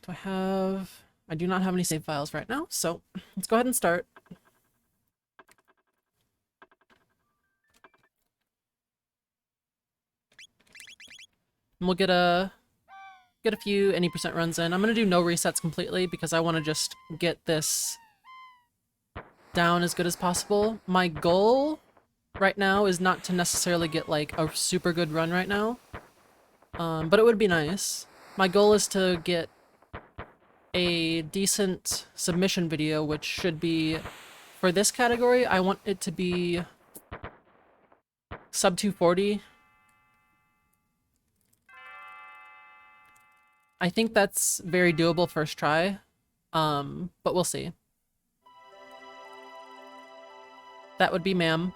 Do I have... I do not have any save files right now, so let's go ahead and start. And we'll get a few any percent runs in. I'm gonna do no resets completely because I want to just get this down as good as possible. My goal right now is not to necessarily get like a super good run right now, but it would be nice. My goal is to get a decent submission video, which should be, for this category, I want it to be sub 240. I think that's very doable first try, but we'll see. That would be ma'am.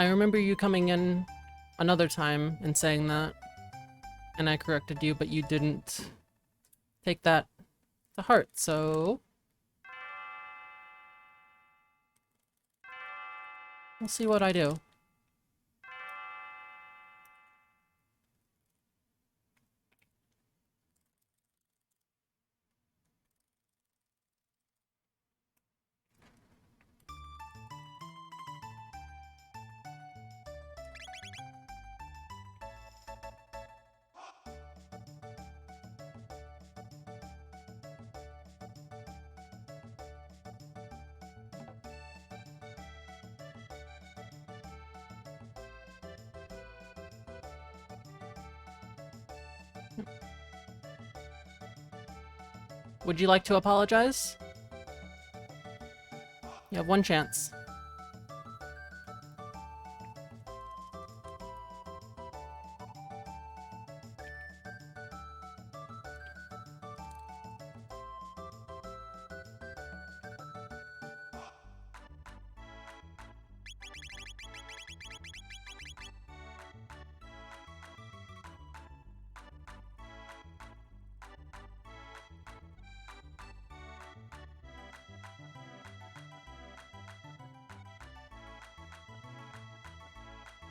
I remember you coming in another time and saying that, and I corrected you, but you didn't take that to heart, so... we'll see what I do. Would you like to apologize? You have one chance.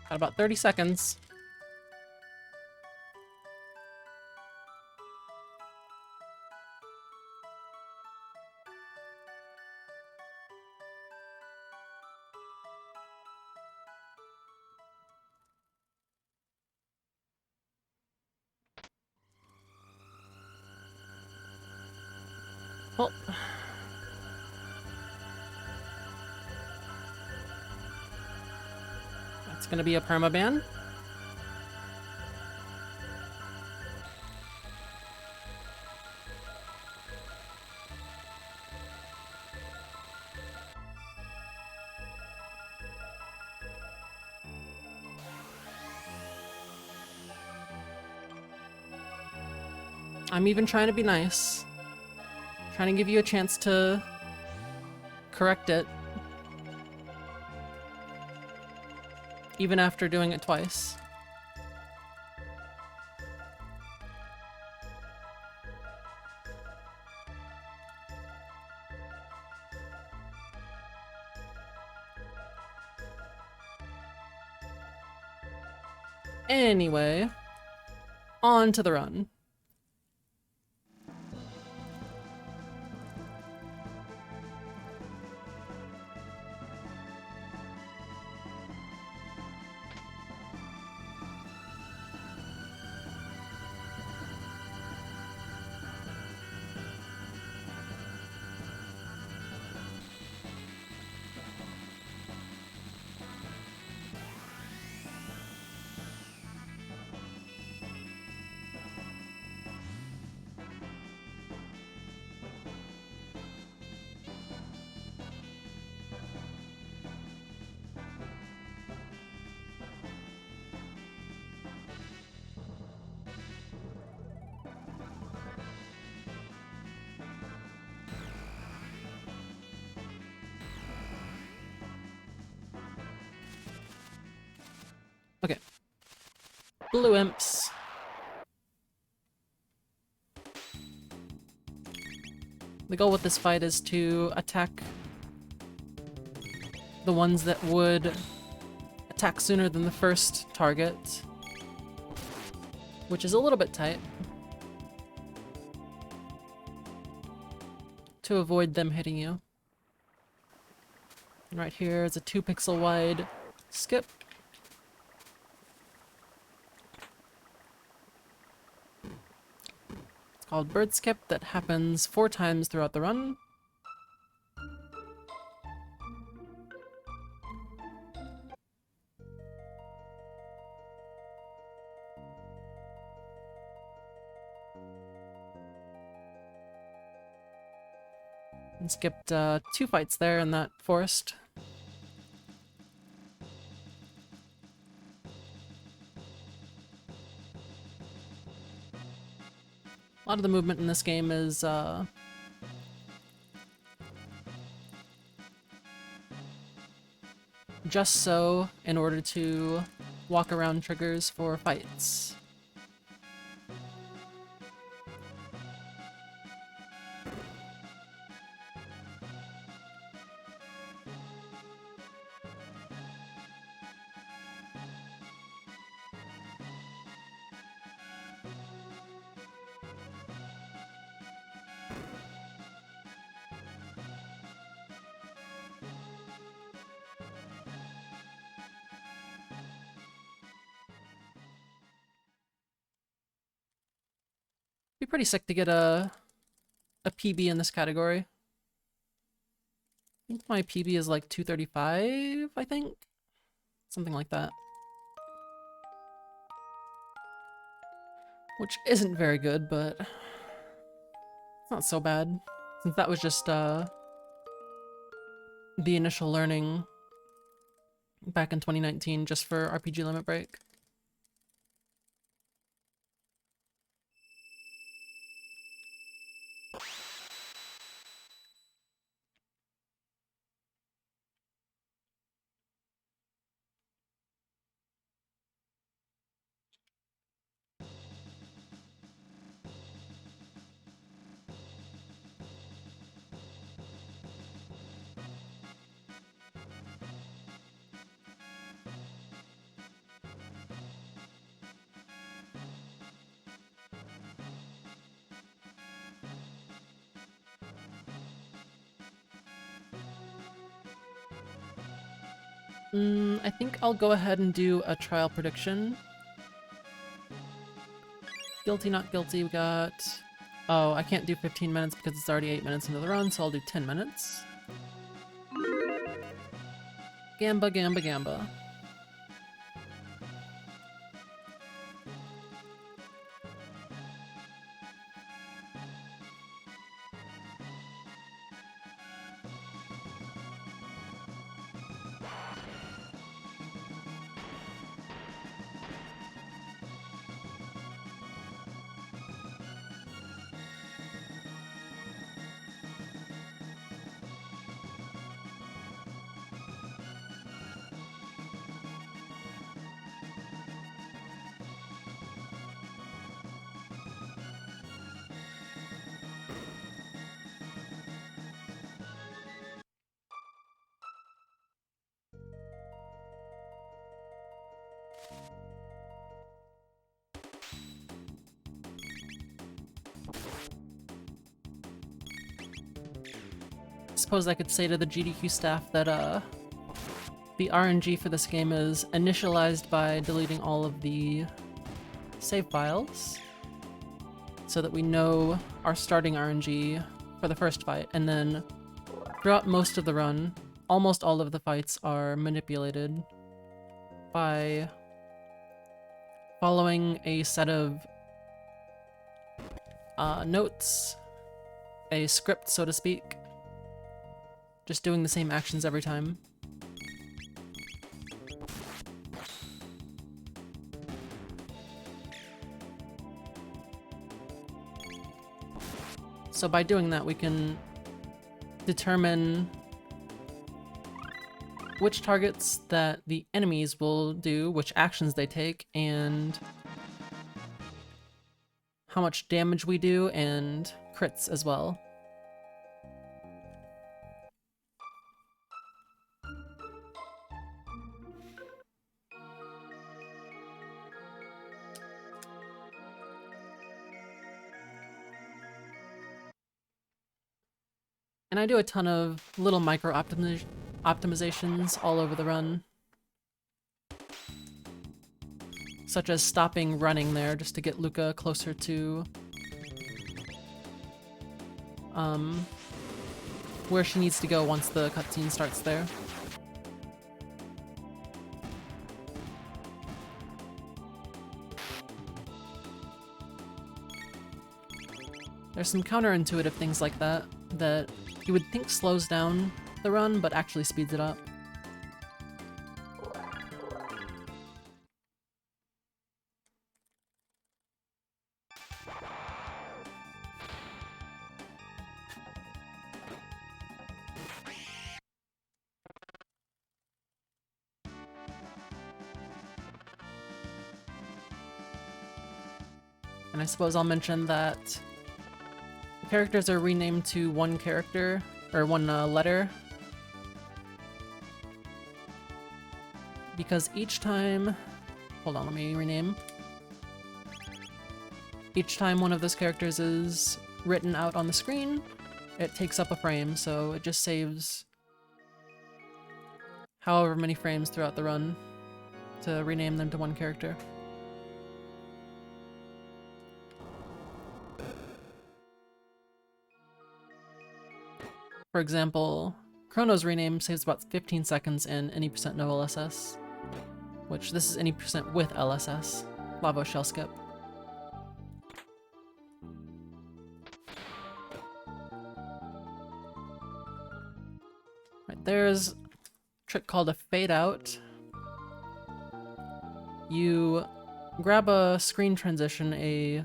Got about 30 seconds. Well, that's gonna be a permaban. I'm even trying to be nice. Trying to give you a chance to correct it. Even after doing it twice. Anyway, on to the run. Okay. Blue imps. The goal with this fight is to attack the ones that would attack sooner than the first target, which is a little bit tight, to avoid them hitting you. And right here is a 2 pixel wide skip. It's called bird skip, that happens 4 times throughout the run. And skipped 2 fights there in that forest. A lot of the movement in this game is just so in order to walk around triggers for fights. Be pretty sick to get a PB in this category. I think my PB is like 235, I think? Something like that. Which isn't very good, but it's not so bad. Since that was just the initial learning back in 2019 just for RPG Limit Break. I think I'll go ahead and do a trial prediction. Guilty, not guilty, we got... Oh, I can't do 15 minutes because it's already 8 minutes into the run, so I'll do 10 minutes. Gamba, gamba, gamba. Suppose I could say to the GDQ staff that the RNG for this game is initialized by deleting all of the save files so that we know our starting RNG for the first fight, and then throughout most of the run, almost all of the fights are manipulated by following a set of notes, a script, so to speak. Just doing the same actions every time. So by doing that, we can determine which targets that the enemies will do, which actions they take, and how much damage we do, and crits as well. And I do a ton of little micro optimizations all over the run. Such as stopping running there just to get Luca closer to where she needs to go once the cutscene starts there. There's some counterintuitive things like that that you would think slows down the run, but actually speeds it up. And I suppose I'll mention that the characters are renamed to one character, or one letter, because each time... Hold on, let me rename. Each time one of those characters is written out on the screen, it takes up a frame, so it just saves however many frames throughout the run to rename them to one character. For example, Chrono's rename saves about 15 seconds in any % no LSS, which this is any % with LSS, Lavo Shell Skip. Right, there's a trick called a fade out. You grab a screen transition, a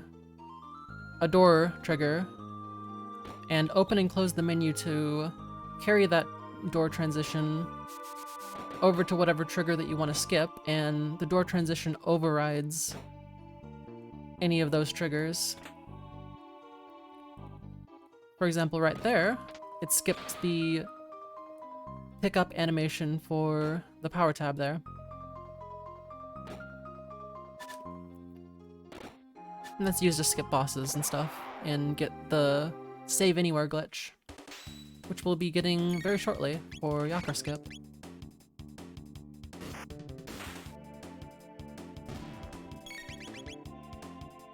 door trigger, and open and close the menu to carry that door transition over to whatever trigger that you want to skip, and the door transition overrides any of those triggers. For example, right there, it skipped the pickup animation for the power tab there. And that's used to skip bosses and stuff, and get the save anywhere glitch, which we'll be getting very shortly for Yakar Skip.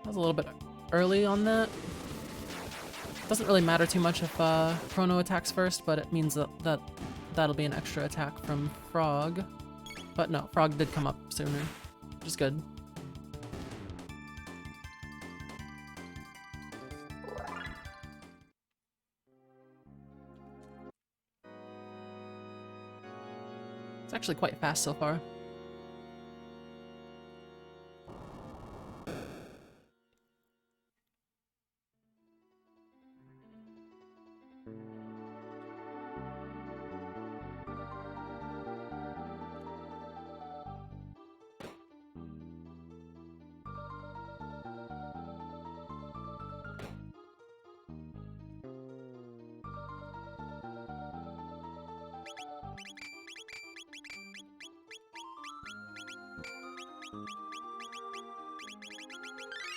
I was a little bit early on that. Doesn't really matter too much if Chrono attacks first, but it means that'll be an extra attack from Frog. But no, Frog did come up sooner, which is good. It's actually quite fast so far.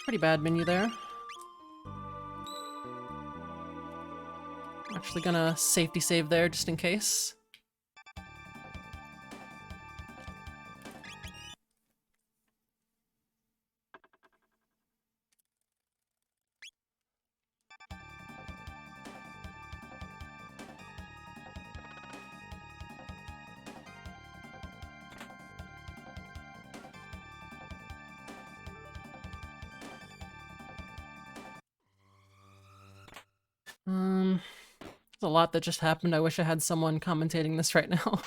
Pretty bad menu there. Actually gonna safety save there just in case. There's a lot that just happened. I wish I had someone commentating this right now.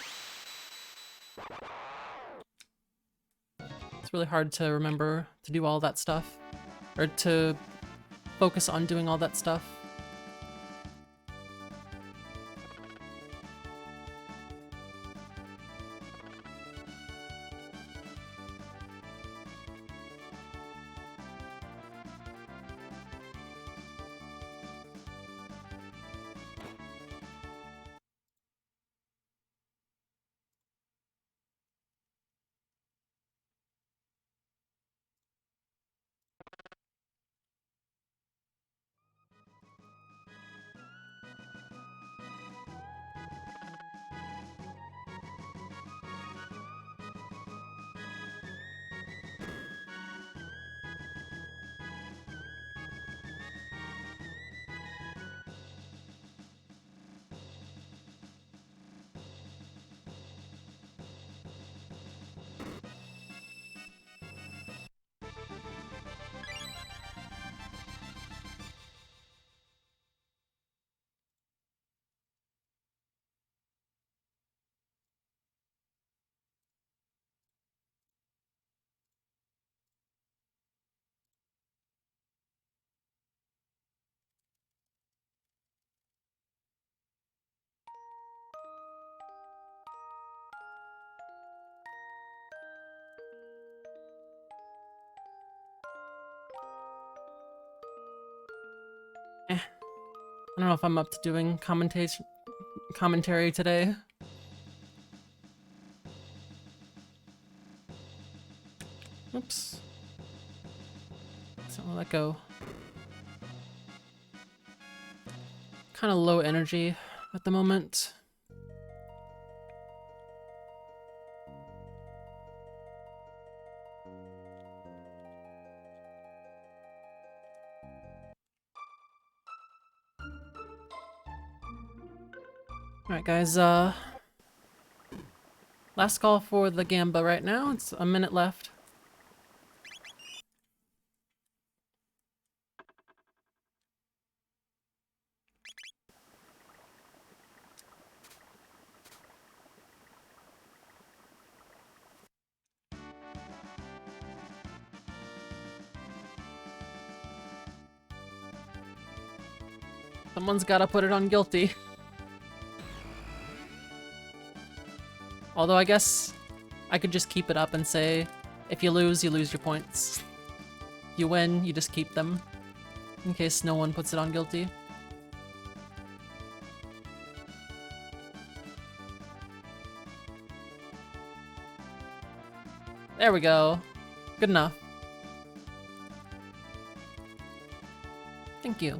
It's really hard to remember to do all that stuff, or to focus on doing all that stuff. I don't know if I'm up to doing commentary today. Oops. So I'll let go. Kind of low energy at the moment. Alright guys, last call for the Gamba right now. It's a minute left. Someone's gotta put it on guilty. Although I guess I could just keep it up and say, if you lose your points. You win, you just keep them. In case no one puts it on guilty. There we go. Good enough. Thank you.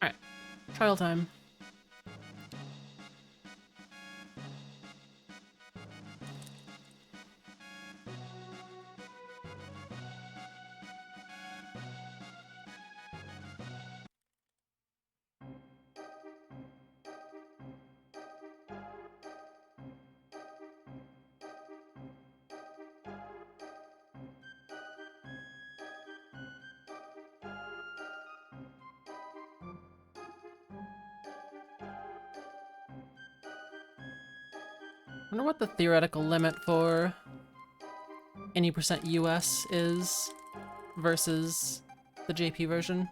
Alright, trial time. I wonder what the theoretical limit for any percent US is versus the JP version.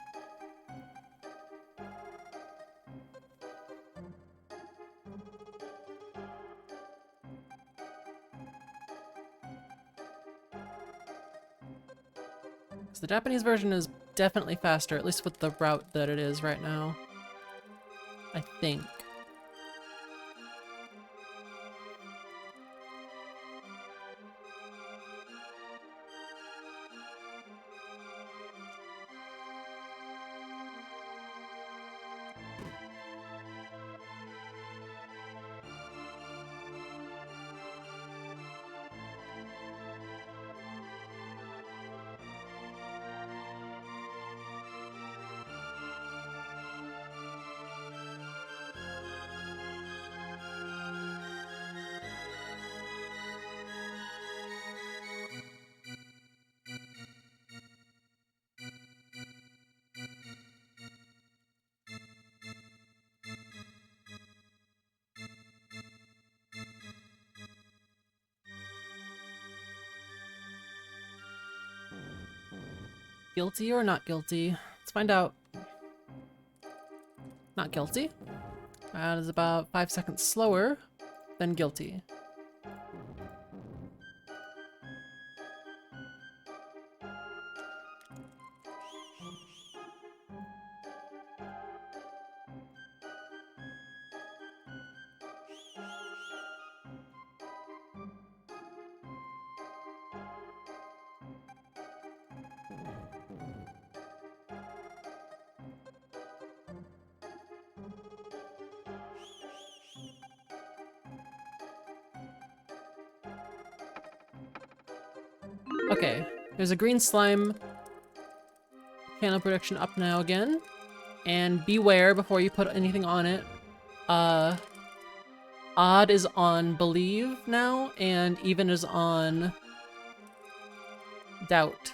So the Japanese version is definitely faster, at least with the route that it is right now. I think. Guilty or not guilty? Let's find out. Not guilty. That is about 5 seconds slower than guilty. Okay, there's a green slime channel prediction up now again. And beware before you put anything on it. Odd is on believe now, and even is on doubt.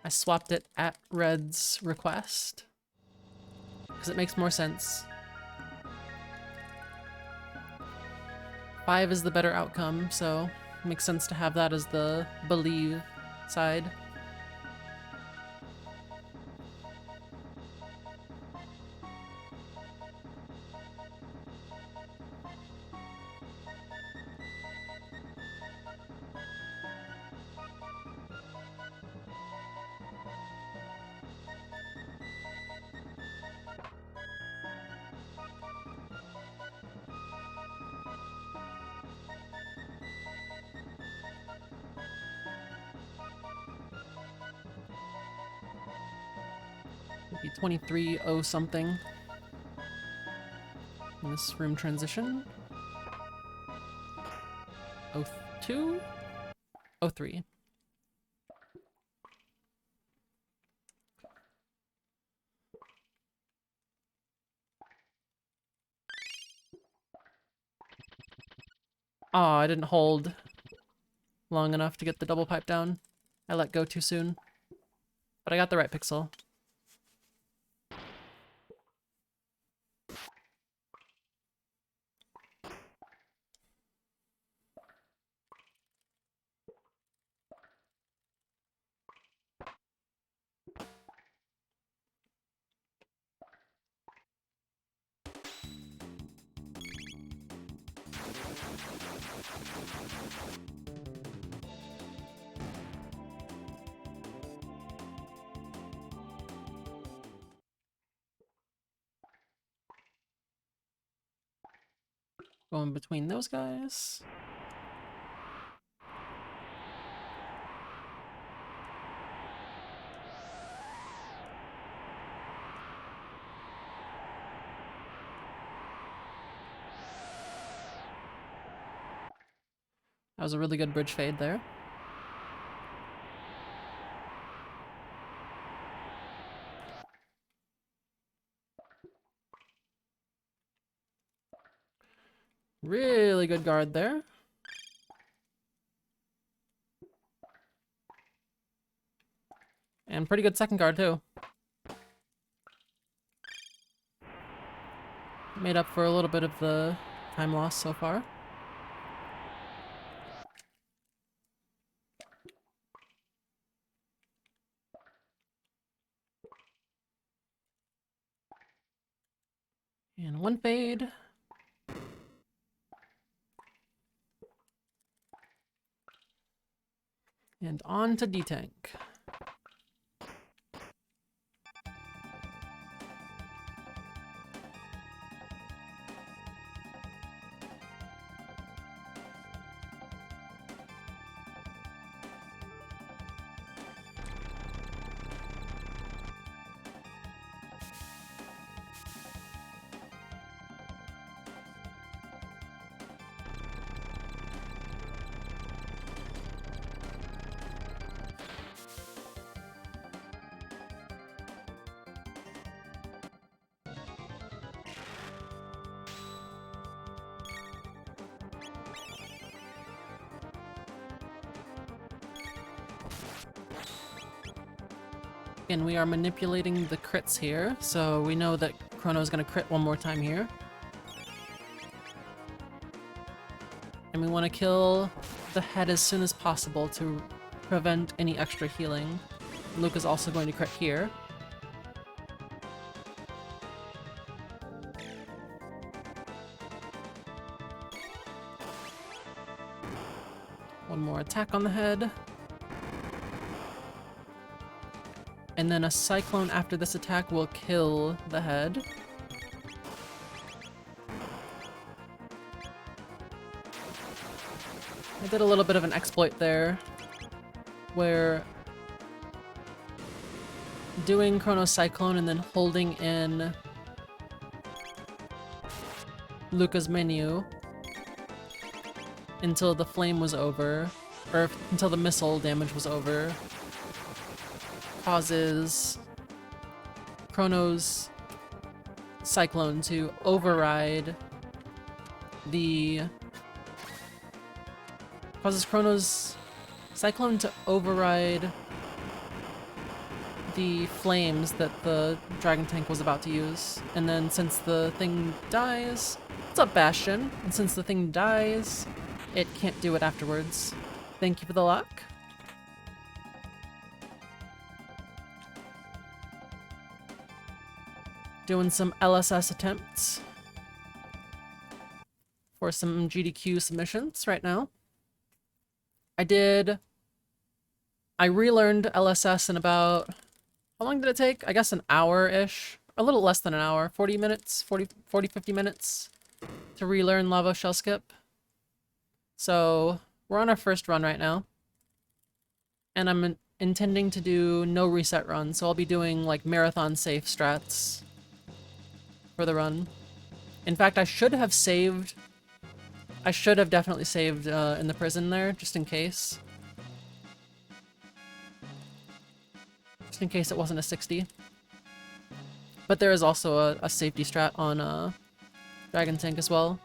I swapped it at Red's request, because it makes more sense. 5 is the better outcome, so it makes sense to have that as the believe side. Maybe 23-0 something in this room transition. 02? 03. Oh, I didn't hold long enough to get the double pipe down. I let go too soon. But I got the right pixel. Going between those guys. That was a really good bridge fade there. Really good guard there. And pretty good second guard too. Made up for a little bit of the time loss so far. And one fade. And on to D-Tank. And we are manipulating the crits here, so we know that Chrono's gonna crit one more time here. And we want to kill the head as soon as possible to prevent any extra healing. Luke is also going to crit here. One more attack on the head. And then a cyclone after this attack will kill the head. I did a little bit of an exploit there, where doing Chrono Cyclone and then holding in Luca's menu until the flame was over, or until the missile damage was over, causes Chrono's Cyclone to override the... causes Chrono's Cyclone to override the flames that the Dragon Tank was about to use. And then since the thing dies... What's up, Bastion? And since the thing dies, it can't do it afterwards. Thank you for the luck. Doing some LSS attempts for some GDQ submissions right now. I relearned LSS in about, how long did it take? I guess an hour-ish. A little less than an hour. 40 minutes, 50 minutes to relearn Lava Shell Skip. So we're on our first run right now. And I'm intending to do no reset run, so I'll be doing like marathon safe strats for the run. In fact, I should have definitely saved in the prison there, just in case. Just in case it wasn't a 60. But there is also a safety strat on Dragon Tank as well.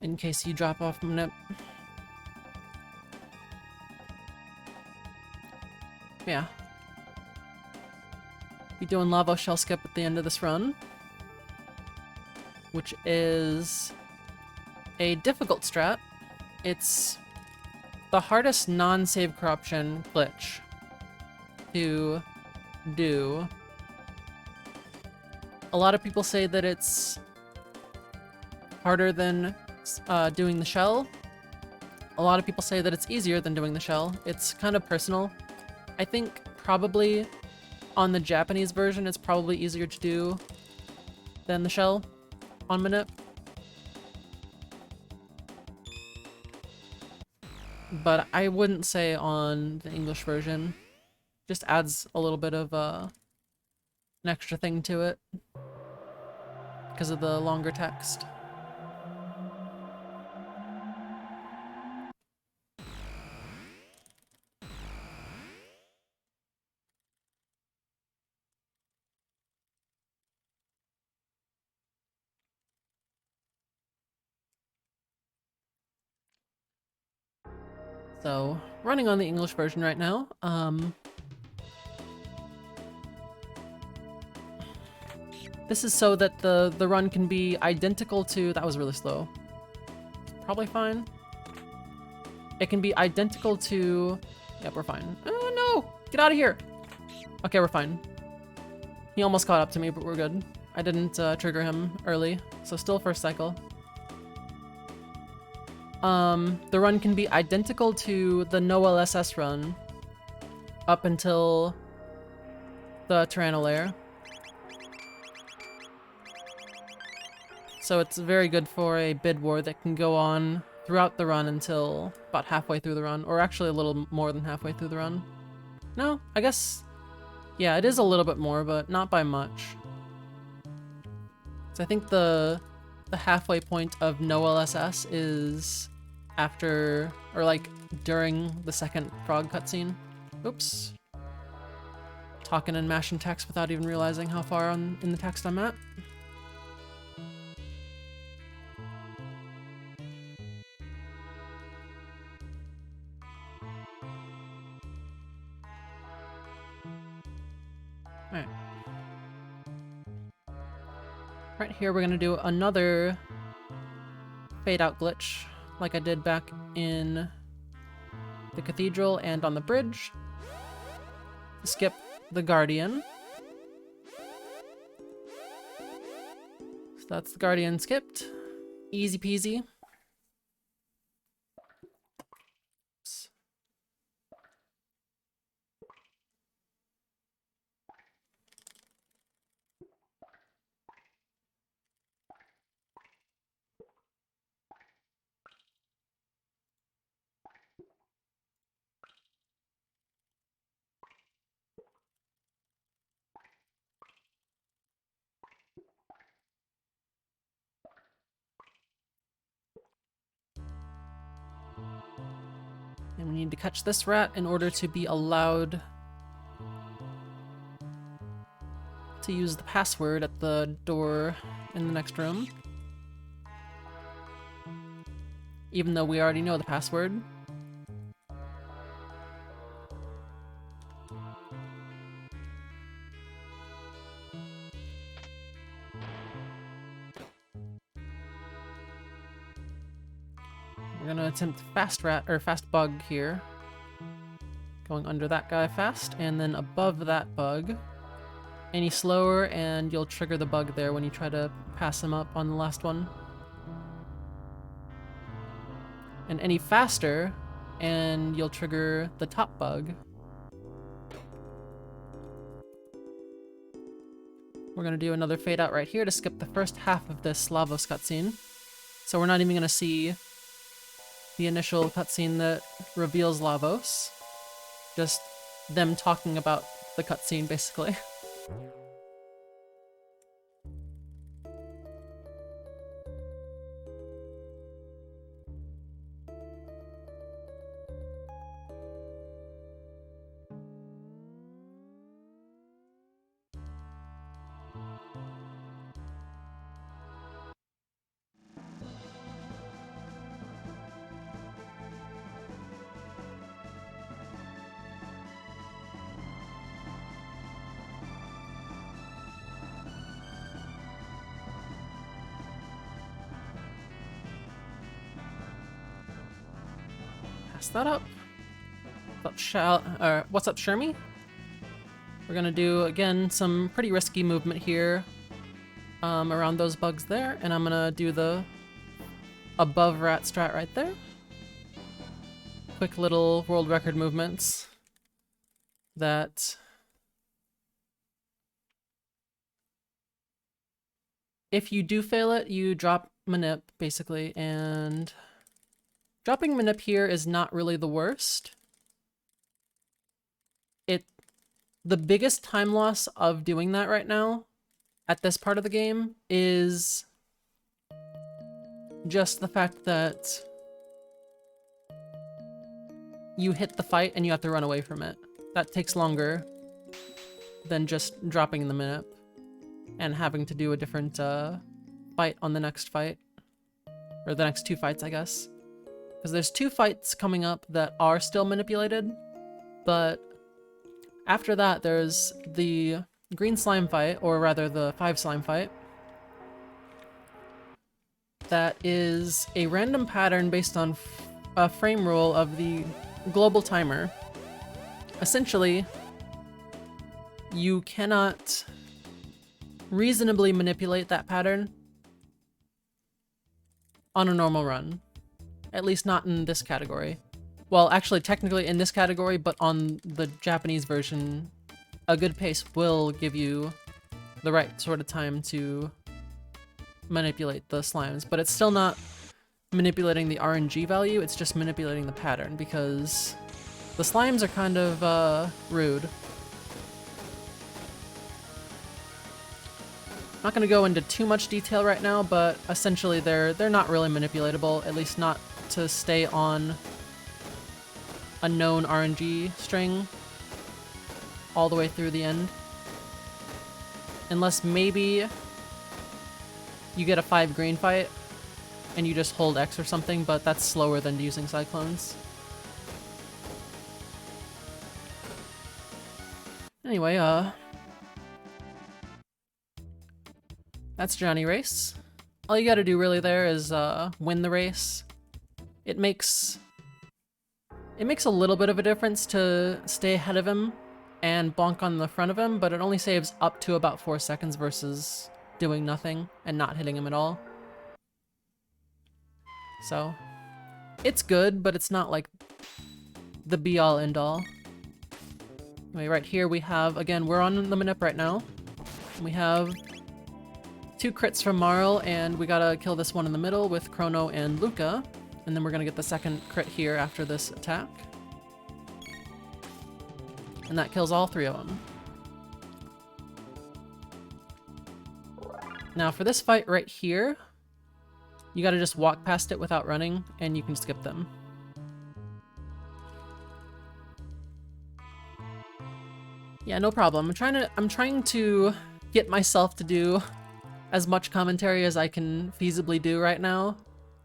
In case you drop off from it. Yeah. Be doing Lava Shell Skip at the end of this run, which is a difficult strat. It's the hardest non-save corruption glitch to do. A lot of people say that it's harder than doing the shell. A lot of people say that it's easier than doing the shell. It's kind of personal. I think probably on the Japanese version, it's probably easier to do than the shell on Manip. But I wouldn't say on the English version. Just adds a little bit of an extra thing to it because of the longer text. So, running on the English version right now. This is so that the run can be identical to... That was really slow. Probably fine. It can be identical to... Yep, we're fine. Oh no! Get out of here! Okay, we're fine. He almost caught up to me, but we're good. I didn't trigger him early, so still first cycle. The run can be identical to the no LSS run up until the Tyranno layer. So it's very good for a bid war that can go on throughout the run until about halfway through the run, or actually a little more than halfway through the run. No, I guess, yeah, it is a little bit more, but not by much. So I think the halfway point of no LSS is after, or like during the second frog cutscene. Oops. Talking and mashing text without even realizing how far in the text I'm at. Alright. Right here we're gonna do another fade out glitch like I did back in the cathedral and on the bridge. Skip the Guardian. So that's the Guardian skipped. Easy peasy. Oops. And we need to catch this rat in order to be allowed to use the password at the door in the next room. Even though we already know the password. We're gonna attempt fast rat or fast bug here. Going under that guy fast, and then above that bug. Any slower and you'll trigger the bug there when you try to pass him up on the last one. And any faster and you'll trigger the top bug. We're gonna do another fade out right here to skip the first half of this Lavos cutscene. So we're not even gonna see the initial cutscene that reveals Lavos. Just them talking about the cutscene, basically. That up. What's up, Shermie? We're gonna do again some pretty risky movement here around those bugs there, and I'm gonna do the above rat strat right there. Quick little world record movements that if you do fail it, you drop manip basically, and dropping manip here is not really the worst. The biggest time loss of doing that right now, at this part of the game, is just the fact that you hit the fight and you have to run away from it. That takes longer than just dropping the manip and having to do a different fight on the next fight. Or the next two fights, I guess. Because there's two fights coming up that are still manipulated, but after that there's the green slime fight, or rather the 5 slime fight, that is a random pattern based on a frame rule of the global timer. Essentially, you cannot reasonably manipulate that pattern on a normal run. At least not in this category. Well, actually, technically in this category, but on the Japanese version, a good pace will give you the right sort of time to manipulate the slimes, but it's still not manipulating the RNG value, it's just manipulating the pattern, because the slimes are kind of rude. Not gonna go into too much detail right now, but essentially they're not really manipulatable, at least not to stay on a known RNG string all the way through the end. Unless maybe you get a 5 green fight and you just hold X or something, but that's slower than using cyclones. Anyway, that's Johnny Race. All you gotta do really there is win the race. It makes a little bit of a difference to stay ahead of him and bonk on the front of him, but it only saves up to about 4 seconds versus doing nothing and not hitting him at all. So, it's good, but it's not like the be-all end-all. Anyway, right here we have, again, we're on the manip right now. We have 2 crits from Marl, and we gotta kill this one in the middle with Chrono and Luca. And then we're gonna get the second crit here after this attack. And that kills all 3 of them. Now for this fight right here, you gotta just walk past it without running, and you can skip them. Yeah, no problem. I'm trying to get myself to do as much commentary as I can feasibly do right now.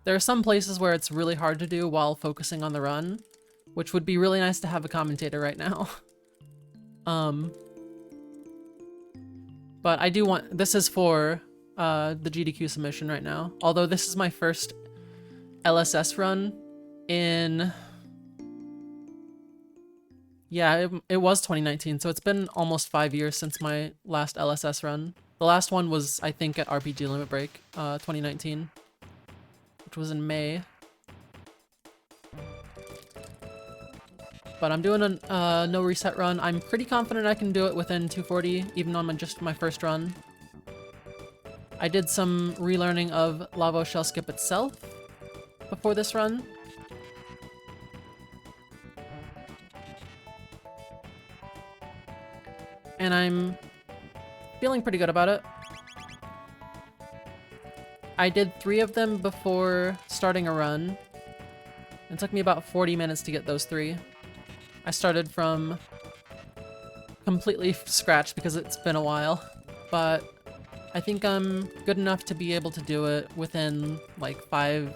There are some places where it's really hard to do while focusing on the run, which would be really nice to have a commentator right now. But I do want, this is for the GDQ submission right now. Although this is my first LSS run in, yeah, it was 2019, so it's been almost 5 years since my last LSS run. The last one was, I think, at RPG Limit Break, 2019, which was in May. But I'm doing a no reset run. I'm pretty confident I can do it within 240, even on just my first run. I did some relearning of Lavo Shell Skip itself before this run. And I'm feeling pretty good about it. I did 3 of them before starting a run. It took me about 40 minutes to get those 3. I started from completely scratch because it's been a while, but I think I'm good enough to be able to do it within like 6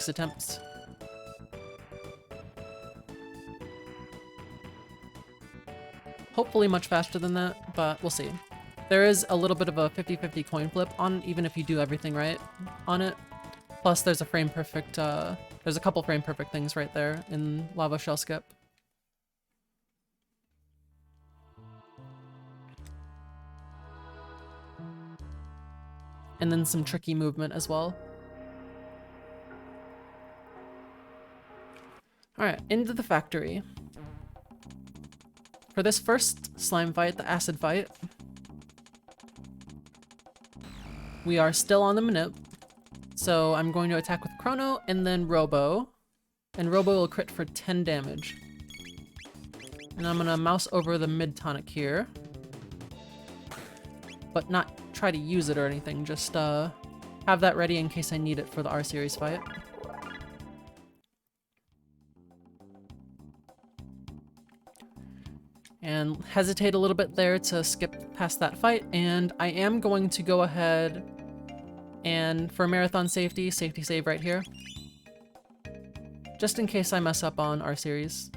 attempts. Hopefully much faster than that, but we'll see. There is a little bit of a 50-50 coin flip on, even if you do everything right on it. Plus there's a frame perfect, there's a couple frame perfect things right there in Lava Shell Skip. And then some tricky movement as well. Alright, into the factory. For this first slime fight, the acid fight, we are still on the manip. So I'm going to attack with Chrono and then Robo. And Robo will crit for 10 damage. And I'm gonna mouse over the mid tonic here. But not try to use it or anything, just have that ready in case I need it for the R series fight. And hesitate a little bit there to skip past that fight, and I am going to go ahead and for marathon safety save right here. Just in case I mess up on R series.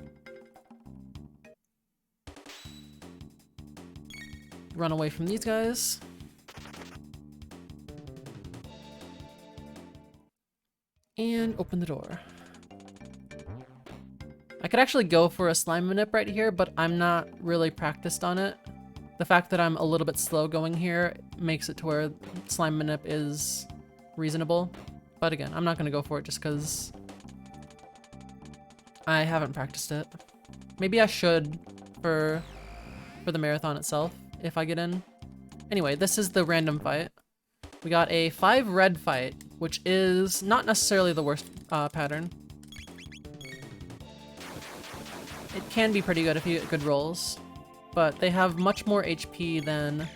Run away from these guys. And open the door. I could actually go for a slime manip right here, but I'm not really practiced on it. The fact that I'm a little bit slow going here makes it to where slime manip is reasonable. But again, I'm not gonna go for it just because I haven't practiced it. Maybe I should for the marathon itself, if I get in. Anyway, this is the random fight. We got a 5 red fight, which is not necessarily the worst pattern. It can be pretty good if you get good rolls, but they have much more HP than...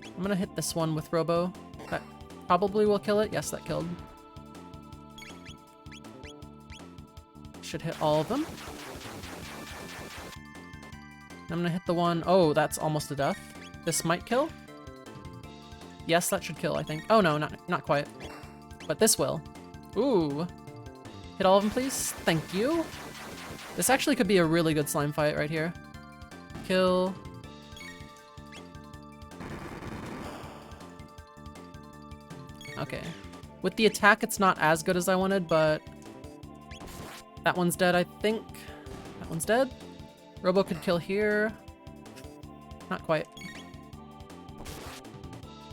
I'm gonna hit this one with Robo. That probably will kill it. Yes, that killed. Should hit all of them. I'm gonna hit the one... Oh, that's almost a death. This might kill? Yes, that should kill, I think. Oh no, not quite. But this will. Ooh. Hit all of them, please. Thank you. This actually could be a really good slime fight right here. Kill. Okay. With the attack, it's not as good as I wanted, but... That one's dead, I think. That one's dead. Robo could kill here. Not quite.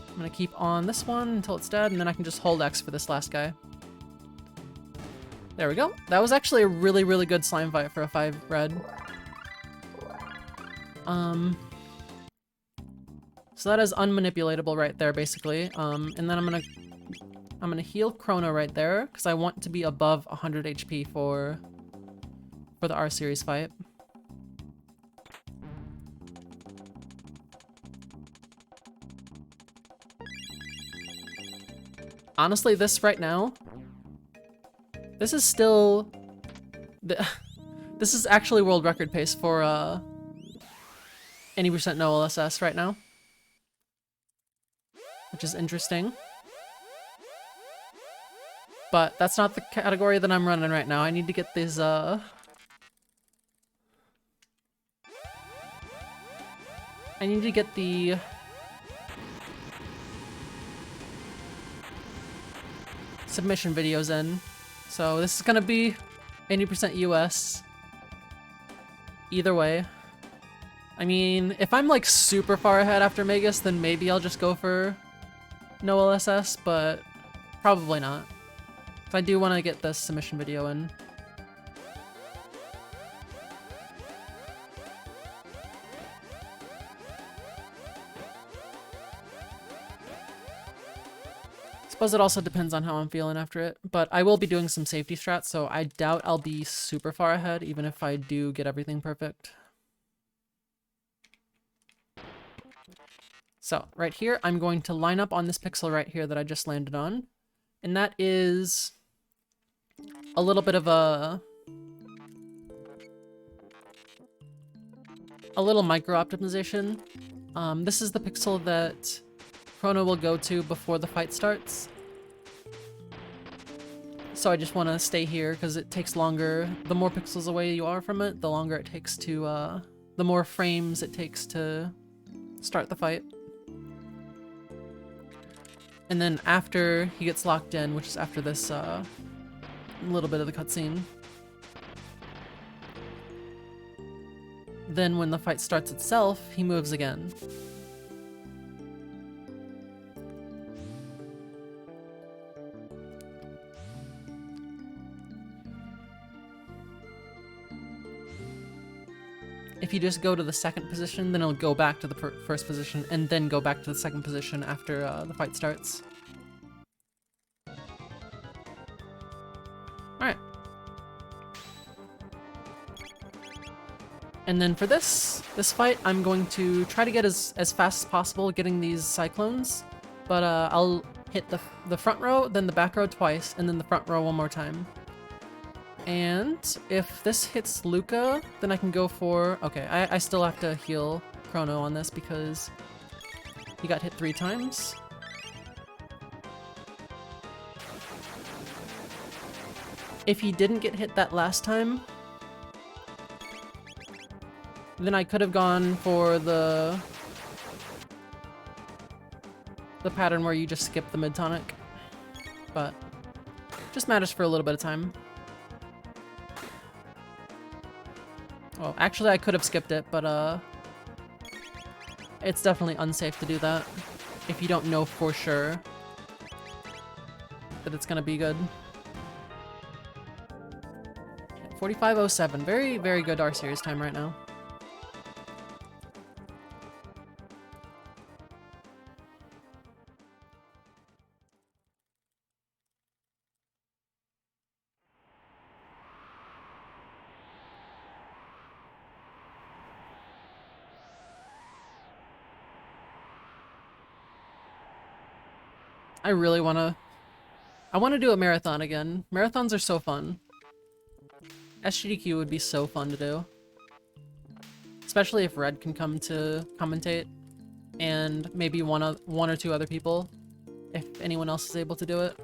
I'm gonna keep on this one until it's dead, and then I can just hold X for this last guy. There we go. That was actually a really, really good slime fight for a 5 red. So that is unmanipulatable right there, basically. And then I'm gonna heal Chrono right there, because I want to be above 100 HP for the R series fight. Honestly, this right now, this is still... This is actually world record pace for any percent no LSS right now, which is interesting. But that's not the category that I'm running right now. I need to get these I need to get the submission videos in. So this is gonna be 80% US. Either way. I mean, if I'm like super far ahead after Magus, then maybe I'll just go for no LSS, but probably not. I do want to get this submission video in. Suppose it also depends on how I'm feeling after it, but I will be doing some safety strats, so I doubt I'll be super far ahead, even if I do get everything perfect. So, right here, I'm going to line up on this pixel right here that I just landed on, and that is a little bit of a little micro optimization. This is the pixel that Chrono will go to before the fight starts. So I just want to stay here because it takes longer. The more pixels away you are from it, the longer it takes to, the more frames it takes to start the fight. And then after he gets locked in, which is after this, little bit of the cutscene, then when the fight starts itself, he moves again. If you just go to the second position, then it'll go back to the first position, and then go back to the second position after the fight starts. Alright. And then for this fight, I'm going to try to get as fast as possible getting these cyclones, but I'll hit the front row, then the back row twice, and then the front row one more time. And if this hits Luca, then I can go for... Okay, I still have to heal Chrono on this because he got hit 3 times. If he didn't get hit that last time, then I could have gone for the pattern where you just skip the mid-tonic, but just matters for a little bit of time. Well, actually I could have skipped it, but it's definitely unsafe to do that if you don't know for sure that it's gonna be good. 45:07, very, very good R series time right now. I really wanna do a marathon again. Marathons are so fun. SGDQ would be so fun to do. Especially if Red can come to commentate, and maybe one or two other people, if anyone else is able to do it.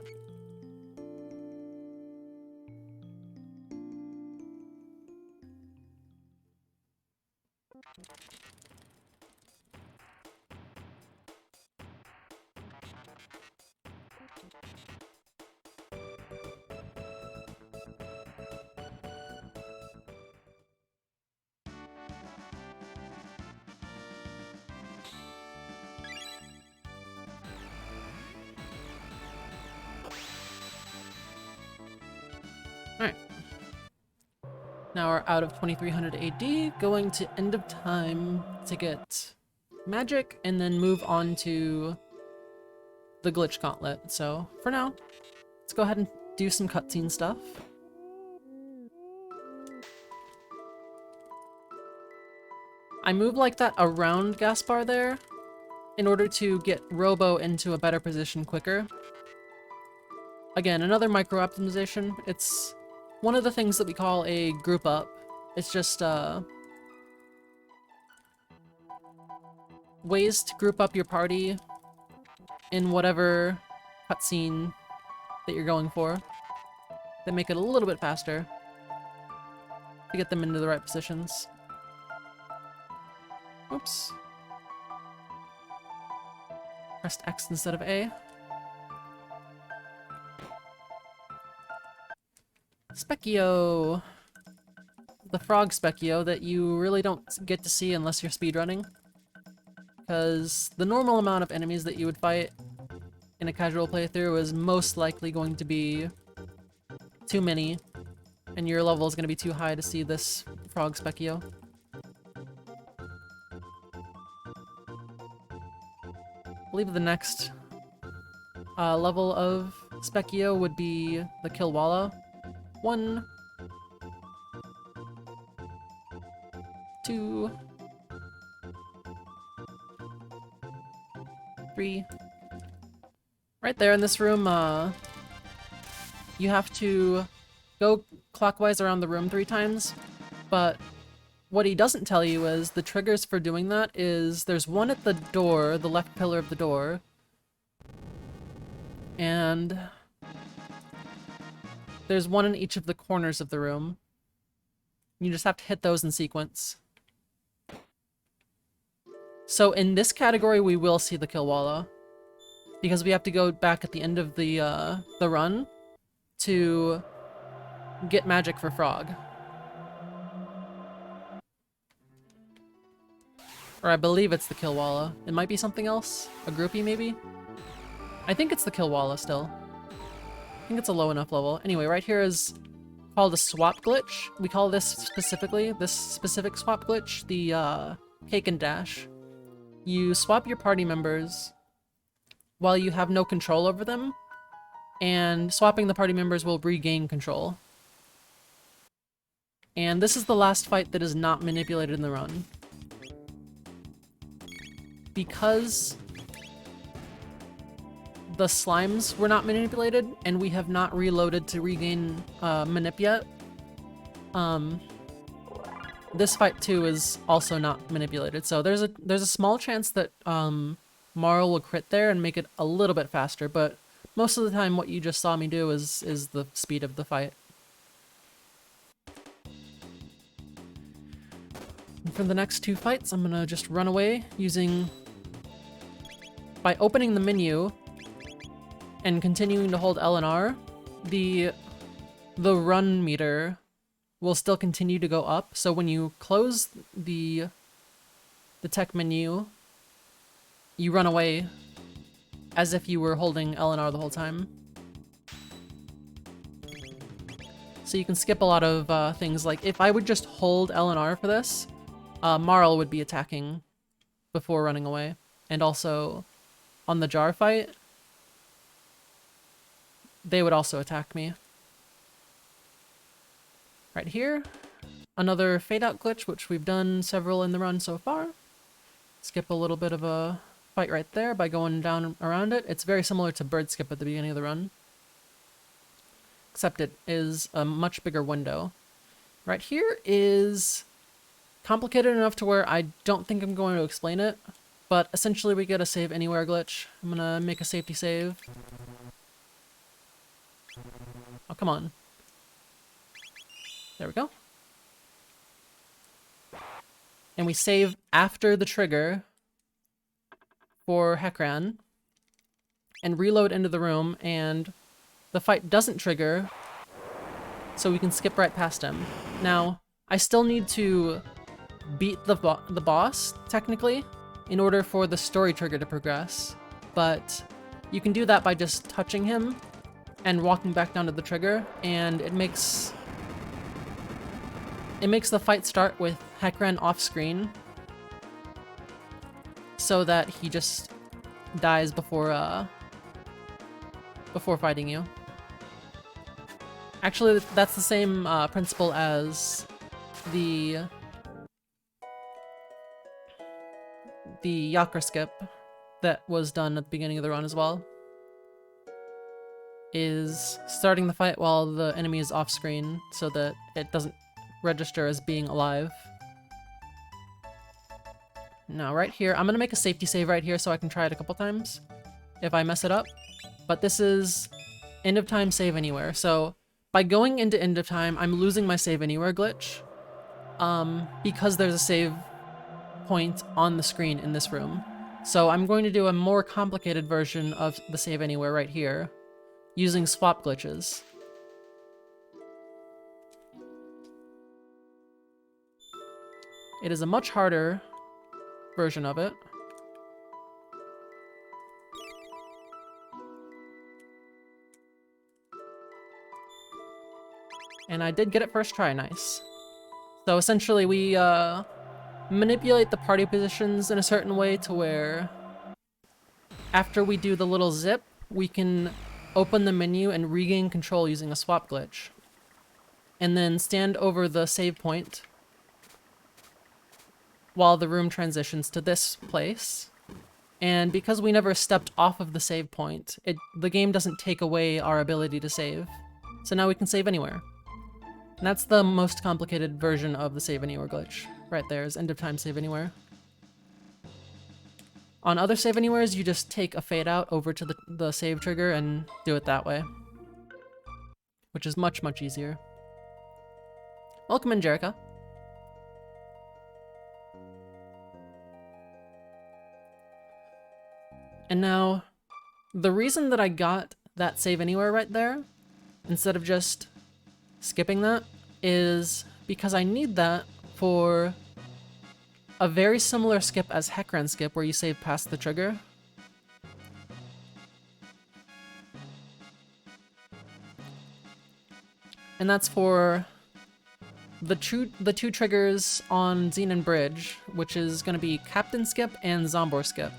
Alright. Now we're out of 2300 AD, going to End of Time to get magic, and then move on to the Glitch Gauntlet. So, for now, let's go ahead and do some cutscene stuff. I move like that around Gaspar there in order to get Robo into a better position quicker. Again, another micro optimization. It's one of the things that we call a group up, It's just ways to group up your party in whatever cutscene that you're going for that make it a little bit faster to get them into the right positions. Oops. Pressed X instead of A. Specchio! The frog Specchio that you really don't get to see unless you're speedrunning. Because the normal amount of enemies that you would fight in a casual playthrough is most likely going to be too many, and your level is going to be too high to see this frog Specchio. I believe the next level of Specchio would be the Kilwalla. 1, 2, 3. Right there in this room, you have to go clockwise around the room 3 times, but what he doesn't tell you is the triggers for doing that is there's one at the door, the left pillar of the door, and there's one in each of the corners of the room. You just have to hit those in sequence. So in this category, we will see the Kilwalla, because we have to go back at the end of the run to get magic for Frog. Or I believe it's the Kilwalla. It might be something else? A groupie, maybe? I think it's the Kilwalla still. I think it's a low enough level. Anyway, right here is called a swap glitch. We call this specific swap glitch, the Cake and Dash. You swap your party members while you have no control over them, and swapping the party members will regain control. And this is the last fight that is not manipulated in the run. Because the slimes were not manipulated, and we have not reloaded to regain manip yet, this fight too is also not manipulated. So there's a small chance that Marl will crit there and make it a little bit faster, but most of the time what you just saw me do is the speed of the fight. And for the next 2 fights, I'm gonna just run away by opening the menu and continuing to hold L and R, the run meter will still continue to go up. So when you close the tech menu, you run away as if you were holding L and R the whole time. So you can skip a lot of things. Like if I would just hold L and R for this, Marl would be attacking before running away. And also on the jar fight, they would also attack me. Right here, another fade out glitch, which we've done several in the run so far. Skip a little bit of a fight right there by going down around it. It's very similar to bird skip at the beginning of the run, except it is a much bigger window. Right here is complicated enough to where I don't think I'm going to explain it, but essentially we get a save anywhere glitch. I'm gonna make a safety save. Oh, come on. There we go. And we save after the trigger for Hekran and reload into the room, and the fight doesn't trigger, so we can skip right past him. Now, I still need to beat the boss, technically, in order for the story trigger to progress, but you can do that by just touching him and walking back down to the trigger, and it makes the fight start with Hekran off screen so that he just dies before fighting you. Actually, that's the same principle as the Yakra skip that was done at the beginning of the run as well. Is starting the fight while the enemy is off screen so that it doesn't register as being alive. Now right here, I'm gonna make a safety save right here so I can try it a couple times if I mess it up. But this is end of time save anywhere. So by going into end of time, I'm losing my save anywhere glitch because there's a save point on the screen in this room. So I'm going to do a more complicated version of the save anywhere right here using swap glitches. It is a much harder version of it. And I did get it first try, nice. So essentially we manipulate the party positions in a certain way to where after we do the little zip, we can open the menu and regain control using a swap glitch. And then stand over the save point while the room transitions to this place. And because we never stepped off of the save point, the game doesn't take away our ability to save. So now we can save anywhere. And that's the most complicated version of the save anywhere glitch. Right there is end of time save anywhere. On other save anywheres, you just take a fade out over to the save trigger and do it that way. Which is much, much easier. Welcome in, Jerica. And now, the reason that I got that save anywhere right there, instead of just skipping that, is because I need that for a very similar skip as Heckran skip, where you save past the trigger. And that's for the two triggers on Xenon Bridge, which is going to be Captain Skip and Zombor Skip.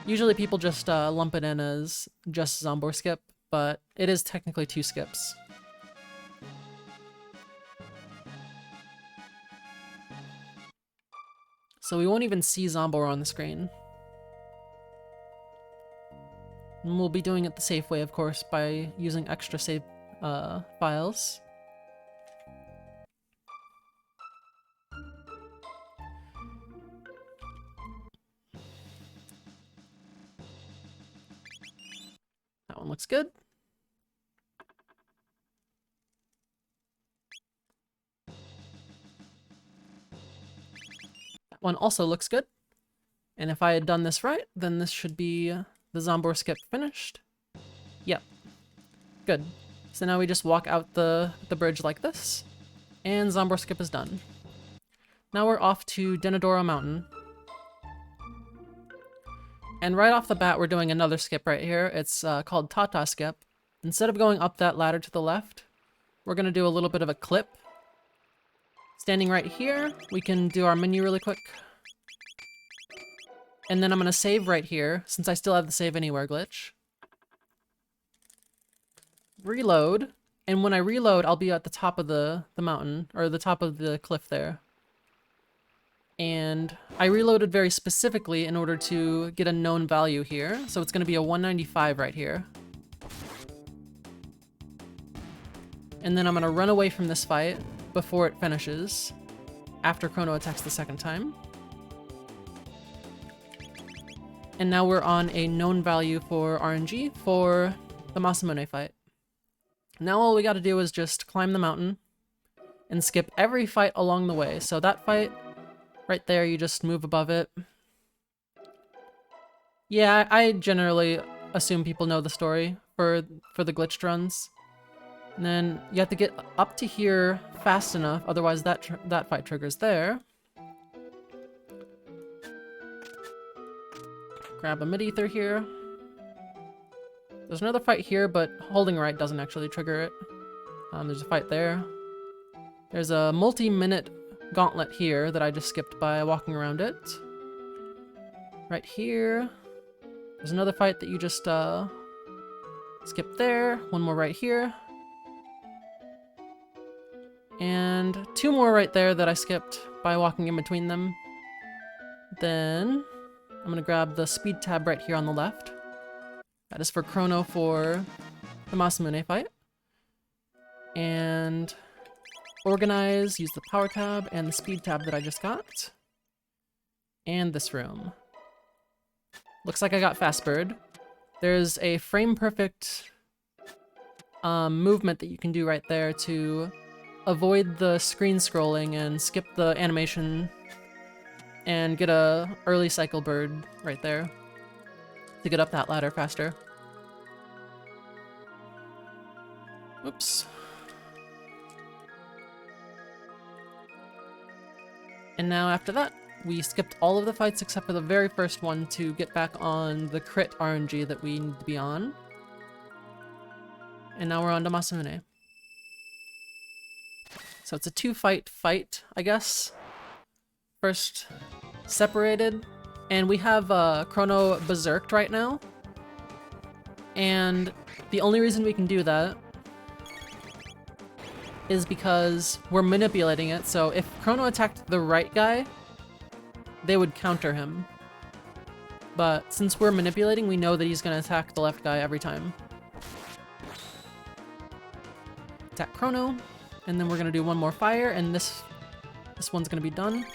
Usually people just lump it in as just Zombor Skip, but it is technically two skips. So we won't even see Zombor on the screen. And we'll be doing it the safe way, of course, by using extra save files. That one looks good. One also looks good. And if I had done this right, then this should be the Zombor skip finished. Yep. Good. So now we just walk out the bridge like this, and Zombor skip is done. Now we're off to Denadora Mountain. And right off the bat, we're doing another skip right here. It's called Tata Skip. Instead of going up that ladder to the left, we're going to do a little bit of a clip. Standing right here, we can do our menu really quick. And then I'm going to save right here, since I still have the save anywhere glitch. Reload. And when I reload, I'll be at the top of the mountain, or the top of the cliff there. And I reloaded very specifically in order to get a known value here. So it's going to be a 195 right here. And then I'm going to run away from this fight before it finishes, after Chrono attacks the second time. And now we're on a known value for RNG for the Masamune fight. Now all we gotta do is just climb the mountain and skip every fight along the way. So that fight, right there, you just move above it. Yeah, I generally assume people know the story for the glitched runs. And then you have to get up to here fast enough, otherwise that fight triggers there. Grab a mid-ether here. There's another fight here, but holding right doesn't actually trigger it. There's a fight there. There's a multi-minute gauntlet here that I just skipped by walking around it. Right here. There's another fight that you just skip there. One more right here. And two more right there that I skipped by walking in between them. Then I'm gonna grab the speed tab right here on the left. That is for Chrono for the Masamune fight. And organize, use the power tab and the speed tab that I just got. And this room. Looks like I got Fast Bird. There's a frame perfect movement that you can do right there to avoid the screen scrolling and skip the animation and get a early cycle bird right there to get up that ladder faster. Oops. And now after that, we skipped all of the fights except for the very first one to get back on the crit RNG that we need to be on. And now we're on to Masamune. So it's a 2-fight fight, I guess. First separated. And we have Chrono berserked right now. And the only reason we can do that is because we're manipulating it. So if Chrono attacked the right guy, they would counter him. But since we're manipulating, we know that he's gonna attack the left guy every time. Attack Chrono, and then we're gonna do one more fire, and this one's gonna be done.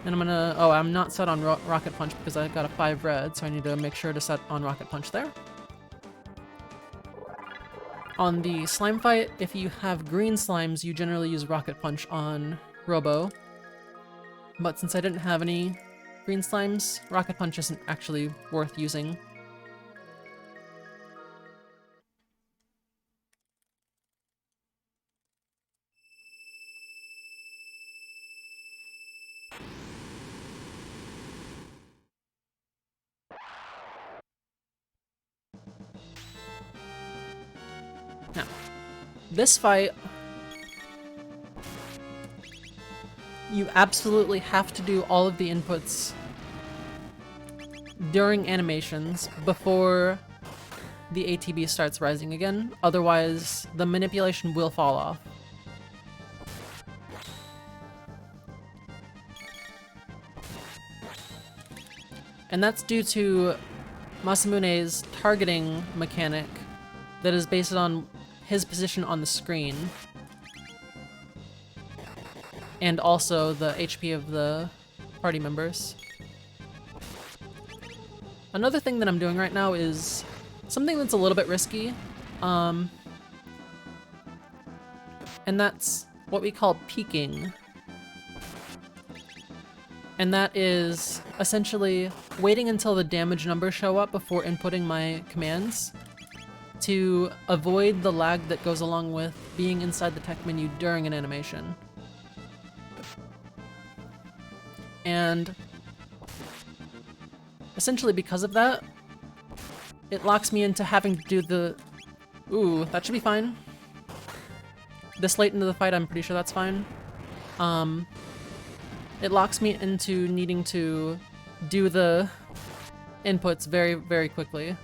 And I'm gonna, oh, I'm not set on Rocket Punch because I got a 5 red, so I need to make sure to set on Rocket Punch there. On the slime fight, if you have green slimes, you generally use Rocket Punch on Robo. But since I didn't have any green slimes, Rocket Punch isn't actually worth using. Now, this fight, you absolutely have to do all of the inputs during animations before the ATB starts rising again, otherwise the manipulation will fall off. And that's due to Masamune's targeting mechanic that is based on his position on the screen. And also the HP of the party members. Another thing that I'm doing right now is something that's a little bit risky. And that's what we call peeking. And that is essentially waiting until the damage numbers show up before inputting my commands to avoid the lag that goes along with being inside the tech menu during an animation. And essentially because of that, it locks me into having to do the... Ooh, that should be fine. This late into the fight, I'm pretty sure that's fine. It locks me into needing to do the inputs very, very quickly.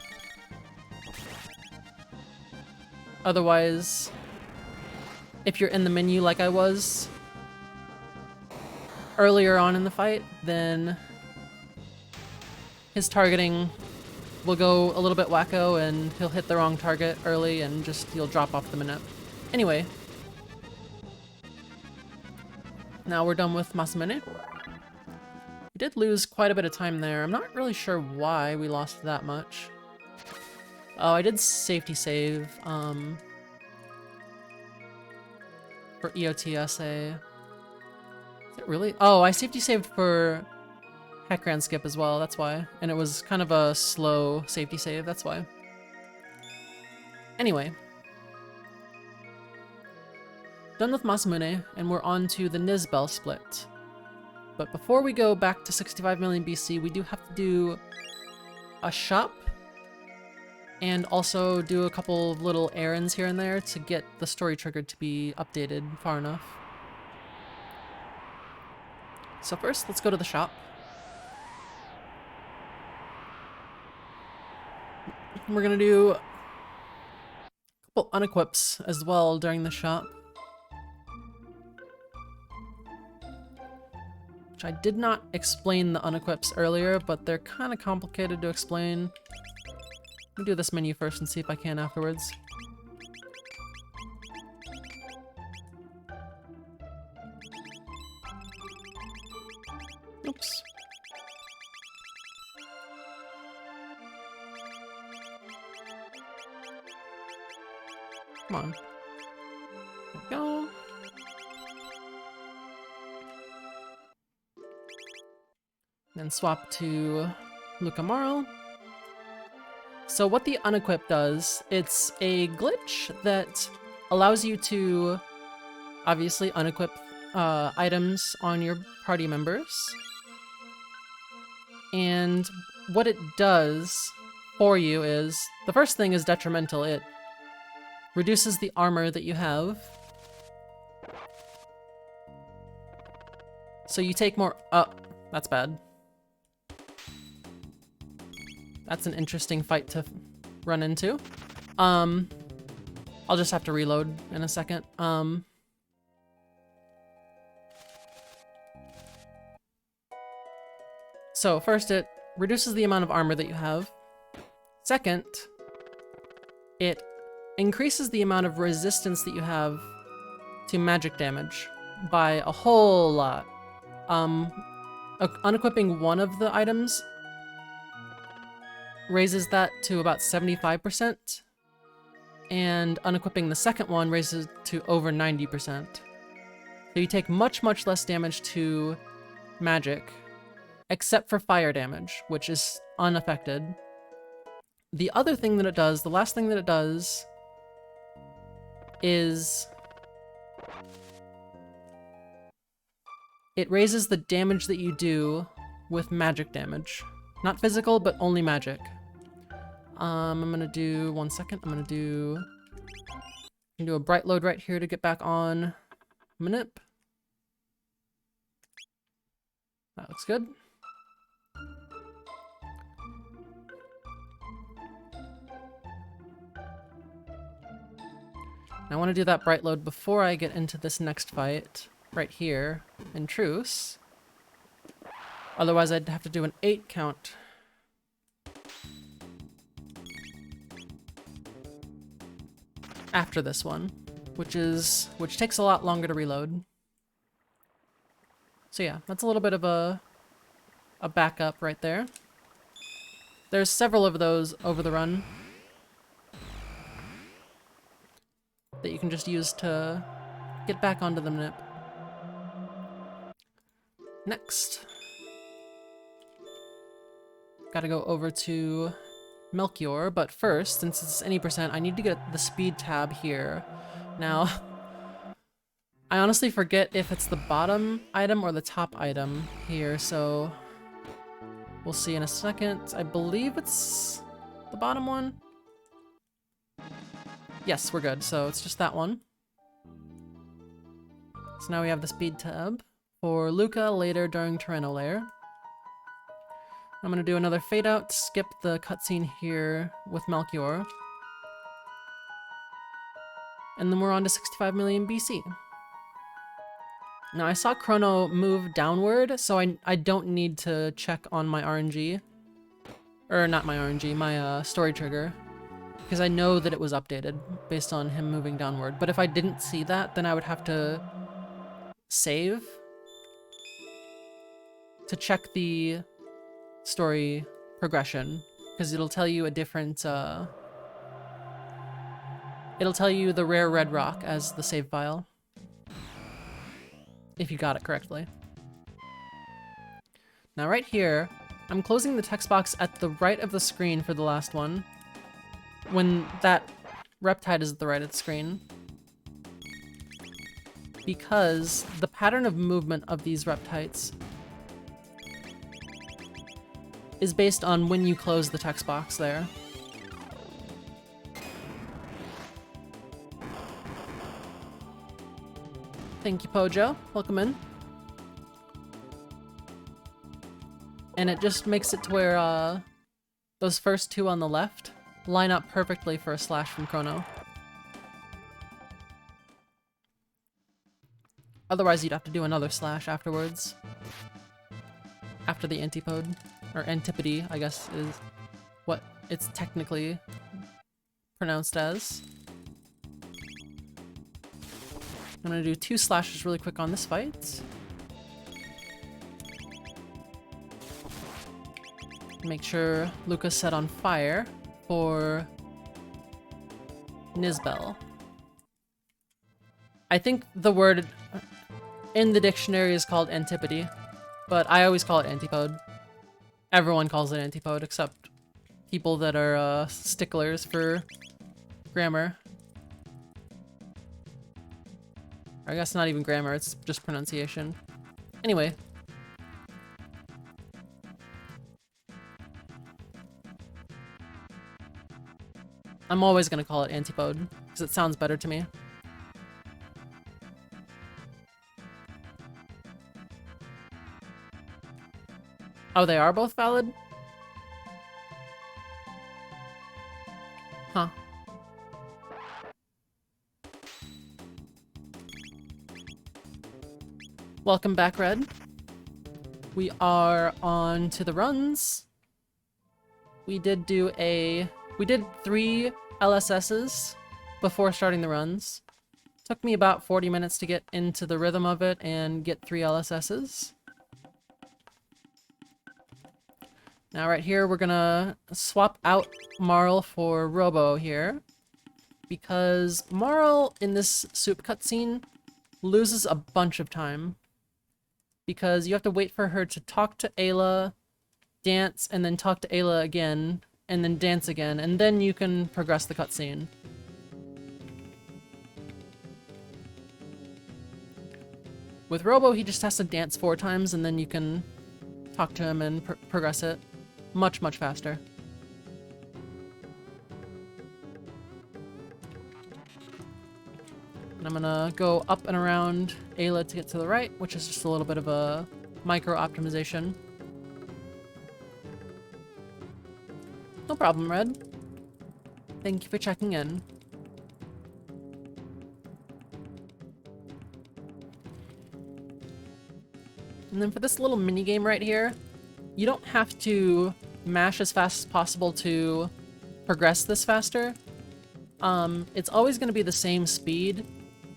Otherwise, if you're in the menu like I was earlier on in the fight, then his targeting will go a little bit wacko and he'll hit the wrong target early and just he'll drop off the minute. Anyway, now we're done with Masamune. We did lose quite a bit of time there. I'm not really sure why we lost that much. Oh, I did safety save, for EOTSA. Is it really? Oh, I safety saved for Heckran Skip as well, that's why. And it was kind of a slow safety save, that's why. Anyway. Done with Masamune, and we're on to the Nizbel split. But before we go back to 65 million BC, we do have to do a shop and also do a couple of little errands here and there to get the story trigger to be updated far enough. So first, let's go to the shop. We're gonna do a couple unequips as well during the shop. Which I did not explain the unequips earlier, but they're kind of complicated to explain. Let me do this menu first and see if I can afterwards. Oops. Come on. There we go. Then swap to Lucamaro. So what the unequip does, it's a glitch that allows you to obviously unequip items on your party members. And what it does for you is, the first thing is detrimental. It reduces the armor that you have. So you take more— oh, that's bad. That's an interesting fight to run into. I'll just have to reload in a second. So first, it reduces the amount of armor that you have. Second, it increases the amount of resistance that you have to magic damage by a whole lot. Unequipping one of the items raises that to about 75%, and unequipping the second one raises it to over 90%. So you take much, much less damage to magic, except for fire damage, which is unaffected. The other thing that it does, the last thing that it does, is it raises the damage that you do with magic damage. Not physical, but only magic. I'm gonna do— 1 second, I'm gonna do a bright load right here to get back on Manip. That looks good. I want to do that bright load before I get into this next fight, right here, in Truce. Otherwise I'd have to do an 8 count. After this one, which takes a lot longer to reload. So yeah, that's a little bit of a backup right there. There's several of those over the run that you can just use to get back onto the Manip. Next, gotta go over to Melchior, but first, since it's any percent, I need to get the speed tab here. Now, I honestly forget if it's the bottom item or the top item here, so we'll see in a second. I believe it's the bottom one. Yes, we're good, so it's just that one. So now we have the speed tab for Luca later during Chrono Lair. I'm gonna do another fade out, skip the cutscene here with Melchior. And then we're on to 65 million BC. Now I saw Chrono move downward, so I don't need to check on my RNG. Or not my RNG, my story trigger. Because I know that it was updated based on him moving downward. But if I didn't see that, then I would have to save to check the story progression, because it'll tell you a different, it'll tell you the rare red rock as the save file, if you got it correctly. Now right here, I'm closing the text box at the right of the screen for the last one, when that Reptide is at the right of the screen, because the pattern of movement of these Reptites is based on when you close the text box there. Thank you, Pojo. Welcome in. And it just makes it to where those first two on the left line up perfectly for a slash from Chrono. Otherwise, you'd have to do another slash afterwards. After the antipode. Or antipody, I guess, is what it's technically pronounced as. I'm gonna do 2 slashes really quick on this fight. Make sure Luca's set on fire for Nisbel. I think the word in the dictionary is called antipody, but I always call it antipode. Everyone calls it antipode except people that are sticklers for grammar. Or I guess not even grammar, it's just pronunciation. Anyway. I'm always gonna call it antipode, because it sounds better to me. Oh, they are both valid? Huh. Welcome back, Red. We are on to the runs. We did 3 LSSs before starting the runs. Took me about 40 minutes to get into the rhythm of it and get 3 LSSs. Now right here, we're gonna swap out Marl for Robo here. Because Marl in this soup cutscene loses a bunch of time. Because you have to wait for her to talk to Ayla, dance, and then talk to Ayla again, and then dance again, and then you can progress the cutscene. With Robo, he just has to dance 4 times, and then you can talk to him and progress it much, much faster. And I'm gonna go up and around Ayla to get to the right, which is just a little bit of a micro-optimization. No problem, Red. Thank you for checking in. And then for this little mini-game right here, you don't have to mash as fast as possible to progress this faster. It's always going to be the same speed.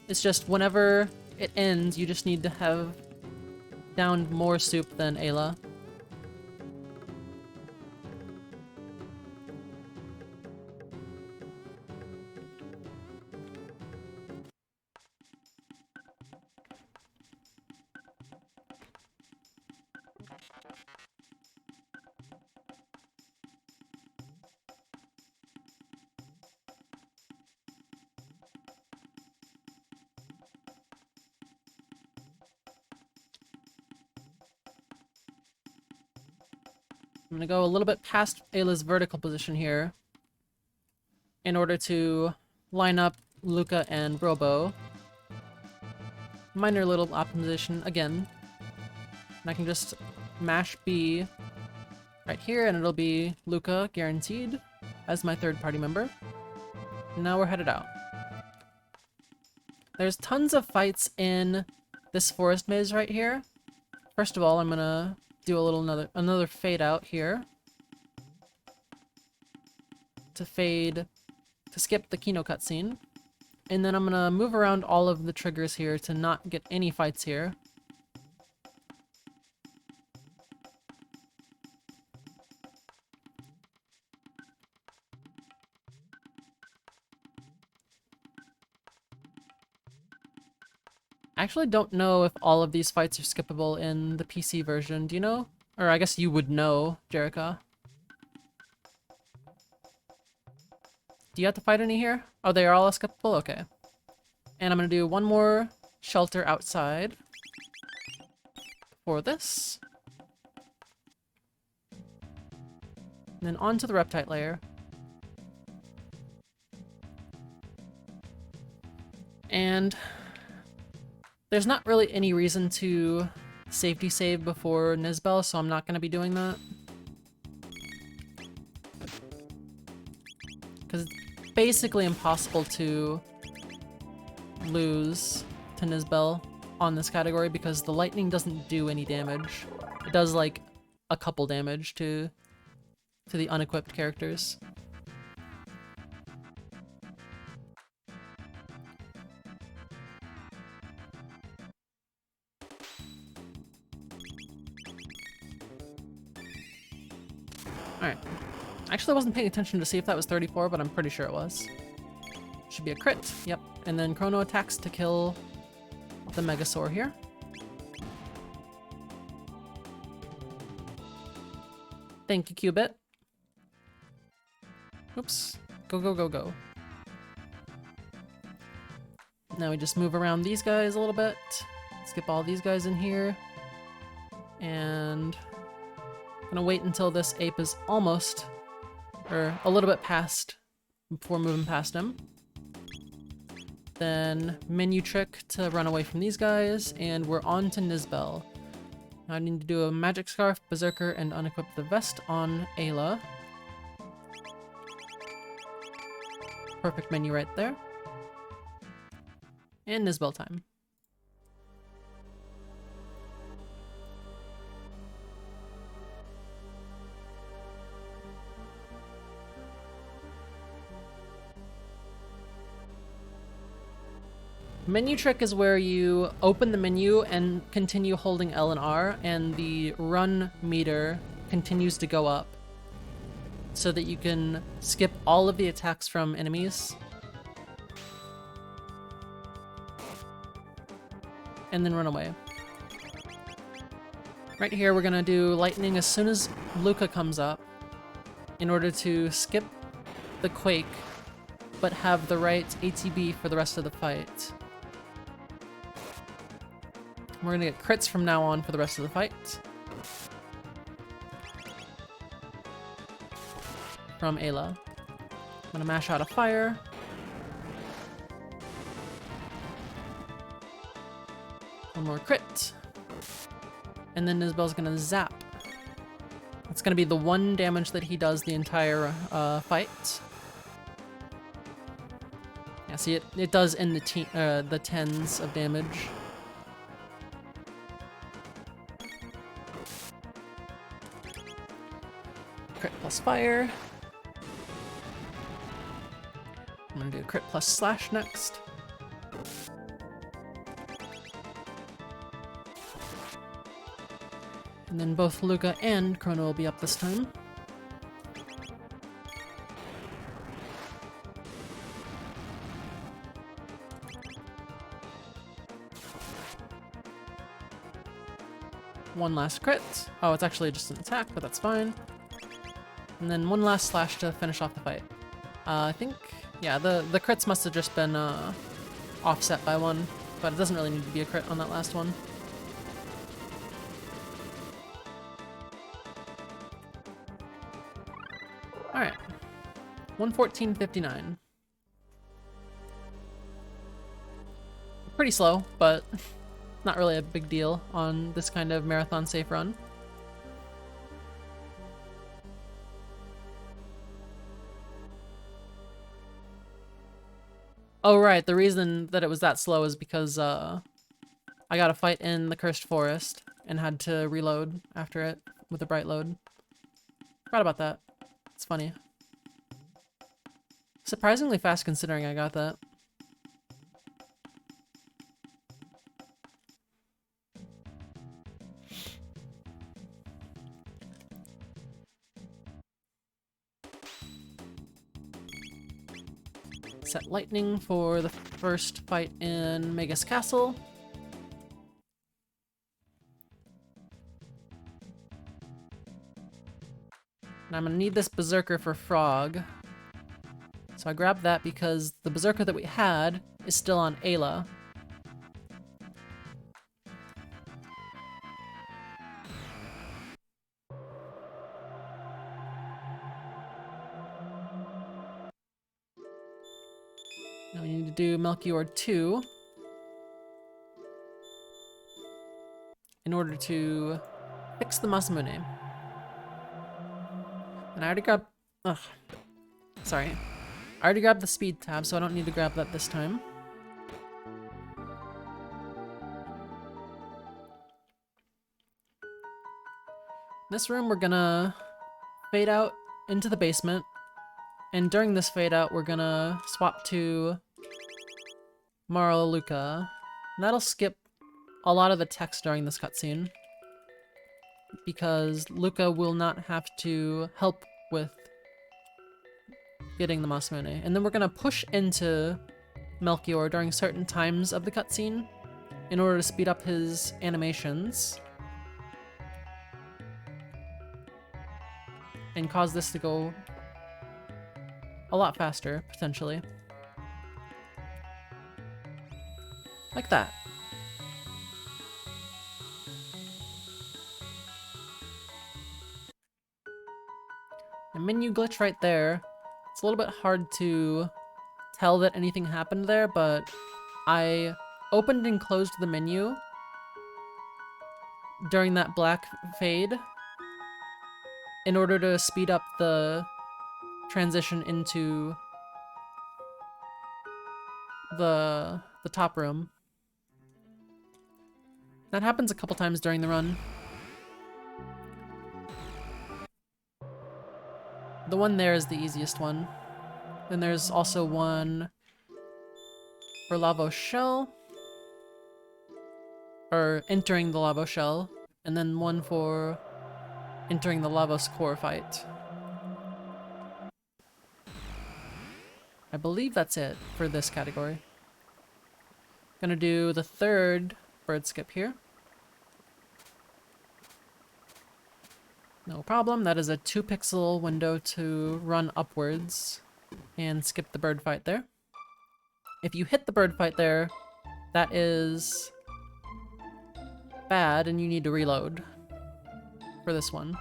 It's just whenever it ends, you just need to have downed more soup than Ayla. I'm gonna go a little bit past Ayla's vertical position here in order to line up Luca and Robo. Minor little optimization again. And I can just mash B right here and it'll be Luca guaranteed as my third party member. And now we're headed out. There's tons of fights in this forest maze right here. First of all, I'm gonna do a little another fade out here to skip the Kino cutscene, and then I'm gonna move around all of the triggers here to not get any fights here. I actually don't know if all of these fights are skippable in the PC version. Do you know? Or I guess you would know, Jerica. Do you have to fight any here? Oh, they are all skippable? Okay. And I'm gonna do one more shelter outside for this. And then onto the reptite layer. And there's not really any reason to safety save before Nisbel, so I'm not going to be doing that. Because it's basically impossible to lose to Nisbel on this category because the lightning doesn't do any damage. It does like a couple damage to the unequipped characters. Alright. Actually, I wasn't paying attention to see if that was 34, but I'm pretty sure it was. Should be a crit. Yep. And then Chrono attacks to kill the Megasaur here. Thank you, Cubit. Oops. Go, go, go, go. Now we just move around these guys a little bit. Skip all these guys in here. And I'm gonna wait until this ape is almost, or a little bit past, before moving past him. Then menu trick to run away from these guys, and we're on to Nizbel. Now I need to do a magic scarf, berserker, and unequip the vest on Ayla. Perfect menu right there. And Nizbel time. Menu trick is where you open the menu and continue holding L and R, and the run meter continues to go up so that you can skip all of the attacks from enemies and then run away. Right here, we're gonna do lightning as soon as Luca comes up in order to skip the quake but have the right ATB for the rest of the fight. We're gonna get crits from now on for the rest of the fight. From Ayla. I'm gonna mash out a fire. One more crit. And then Nizbel's gonna zap. It's gonna be the one damage that he does the entire fight. Yeah, see, it does in the tens of damage. Crit plus fire. I'm gonna do crit plus slash next. And then both Luca and Chrono will be up this time. One last crit. Oh, it's actually just an attack, but that's fine. And then one last slash to finish off the fight. I think, yeah, the crits must have just been offset by one, but it doesn't really need to be a crit on that last one. Alright. 114.59. Pretty slow, but not really a big deal on this kind of marathon safe run. Oh right, the reason that it was that slow is because I got a fight in the Cursed Forest and had to reload after it with a bright load. Forgot about that. It's funny. Surprisingly fast considering I got that. Set lightning for the first fight in Magus Castle. And I'm gonna need this Berserker for Frog. So I grabbed that because the Berserker that we had is still on Ayla. Now we need to do Melchior 2 in order to fix the Masamune. And I already grabbed... Ugh. Sorry. I already grabbed the speed tab, so I don't need to grab that this time. In this room, we're gonna fade out into the basement. And during this fade out, we're gonna swap to Maro Luca. And that'll skip a lot of the text during this cutscene, because Luca will not have to help with getting the Masamune. And then we're gonna push into Melchior during certain times of the cutscene in order to speed up his animations and cause this to go a lot faster, potentially. Like that. A menu glitch right there. It's a little bit hard to tell that anything happened there, but I opened and closed the menu during that black fade in order to speed up the transition into the top room. That happens a couple times during the run. The one there is the easiest one. Then there's also one for Lavo Shell, or entering the Lavo Shell, and then one for entering the Lavos Core fight. I believe that's it for this category. Gonna do the third bird skip here. No problem, that is a 2-pixel window to run upwards and skip the bird fight there. If you hit the bird fight there, that is bad and you need to reload for this one,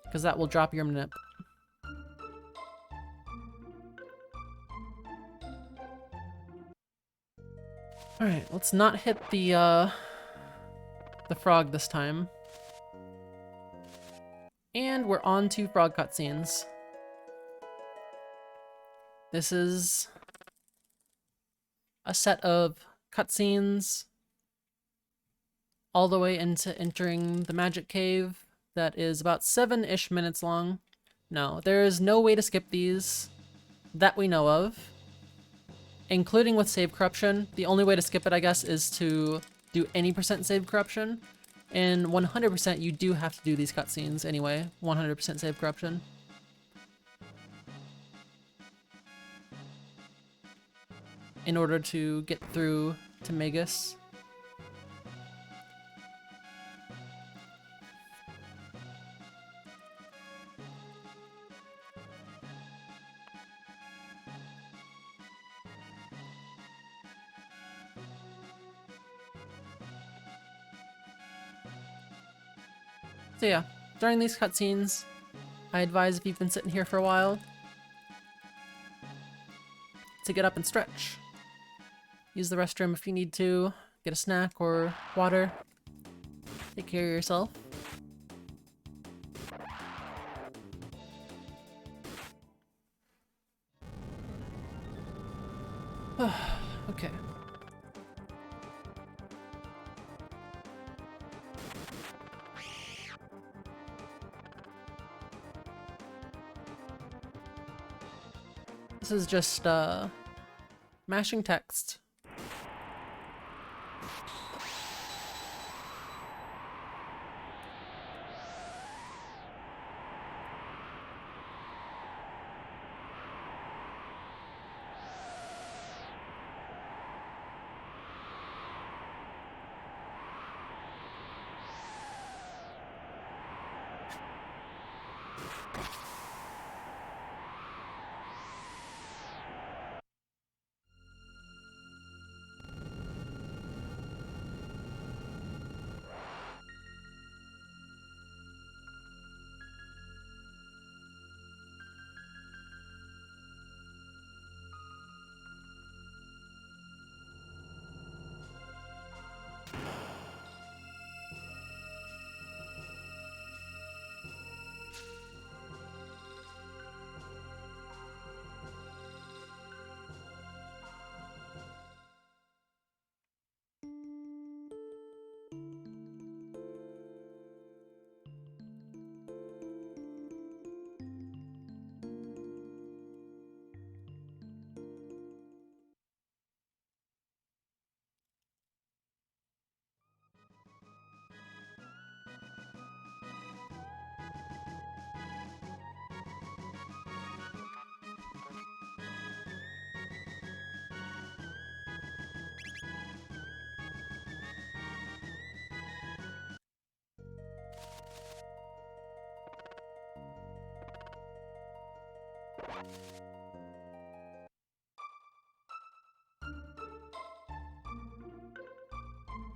because that will drop your nip. Alright, let's not hit the frog this time. And we're on to frog cutscenes. This is a set of cutscenes all the way into entering the magic cave that is about 7-ish minutes long. No, there is no way to skip these that we know of, including with save corruption. The only way to skip it, I guess, is to do any % save corruption. And 100% you do have to do these cutscenes anyway. 100% save corruption. In order to get through to Magus. So yeah, during these cutscenes, I advise if you've been sitting here for a while to get up and stretch. Use the restroom if you need to, get a snack or water. Take care of yourself. Okay. This is just, mashing text.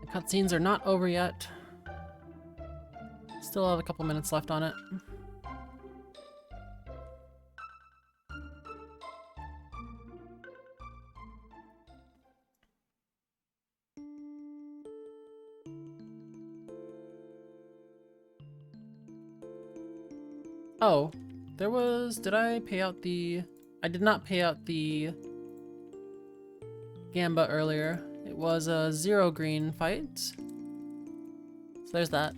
The cutscenes are not over yet. Still have a couple minutes left on it. Oh, there was... Did I pay out the... I did not pay out the Gamba earlier. It was a 0 green fight. So there's that.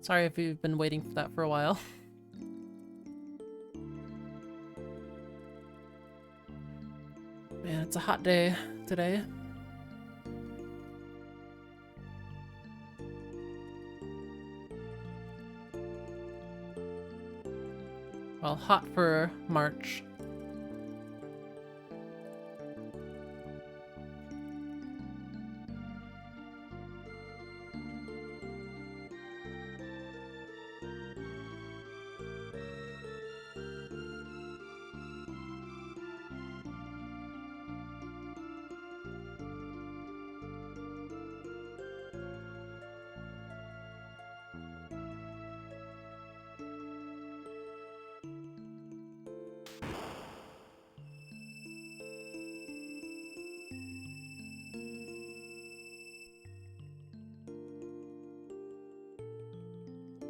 Sorry if you've been waiting for that for a while. Man, it's a hot day today. Well, hot for March.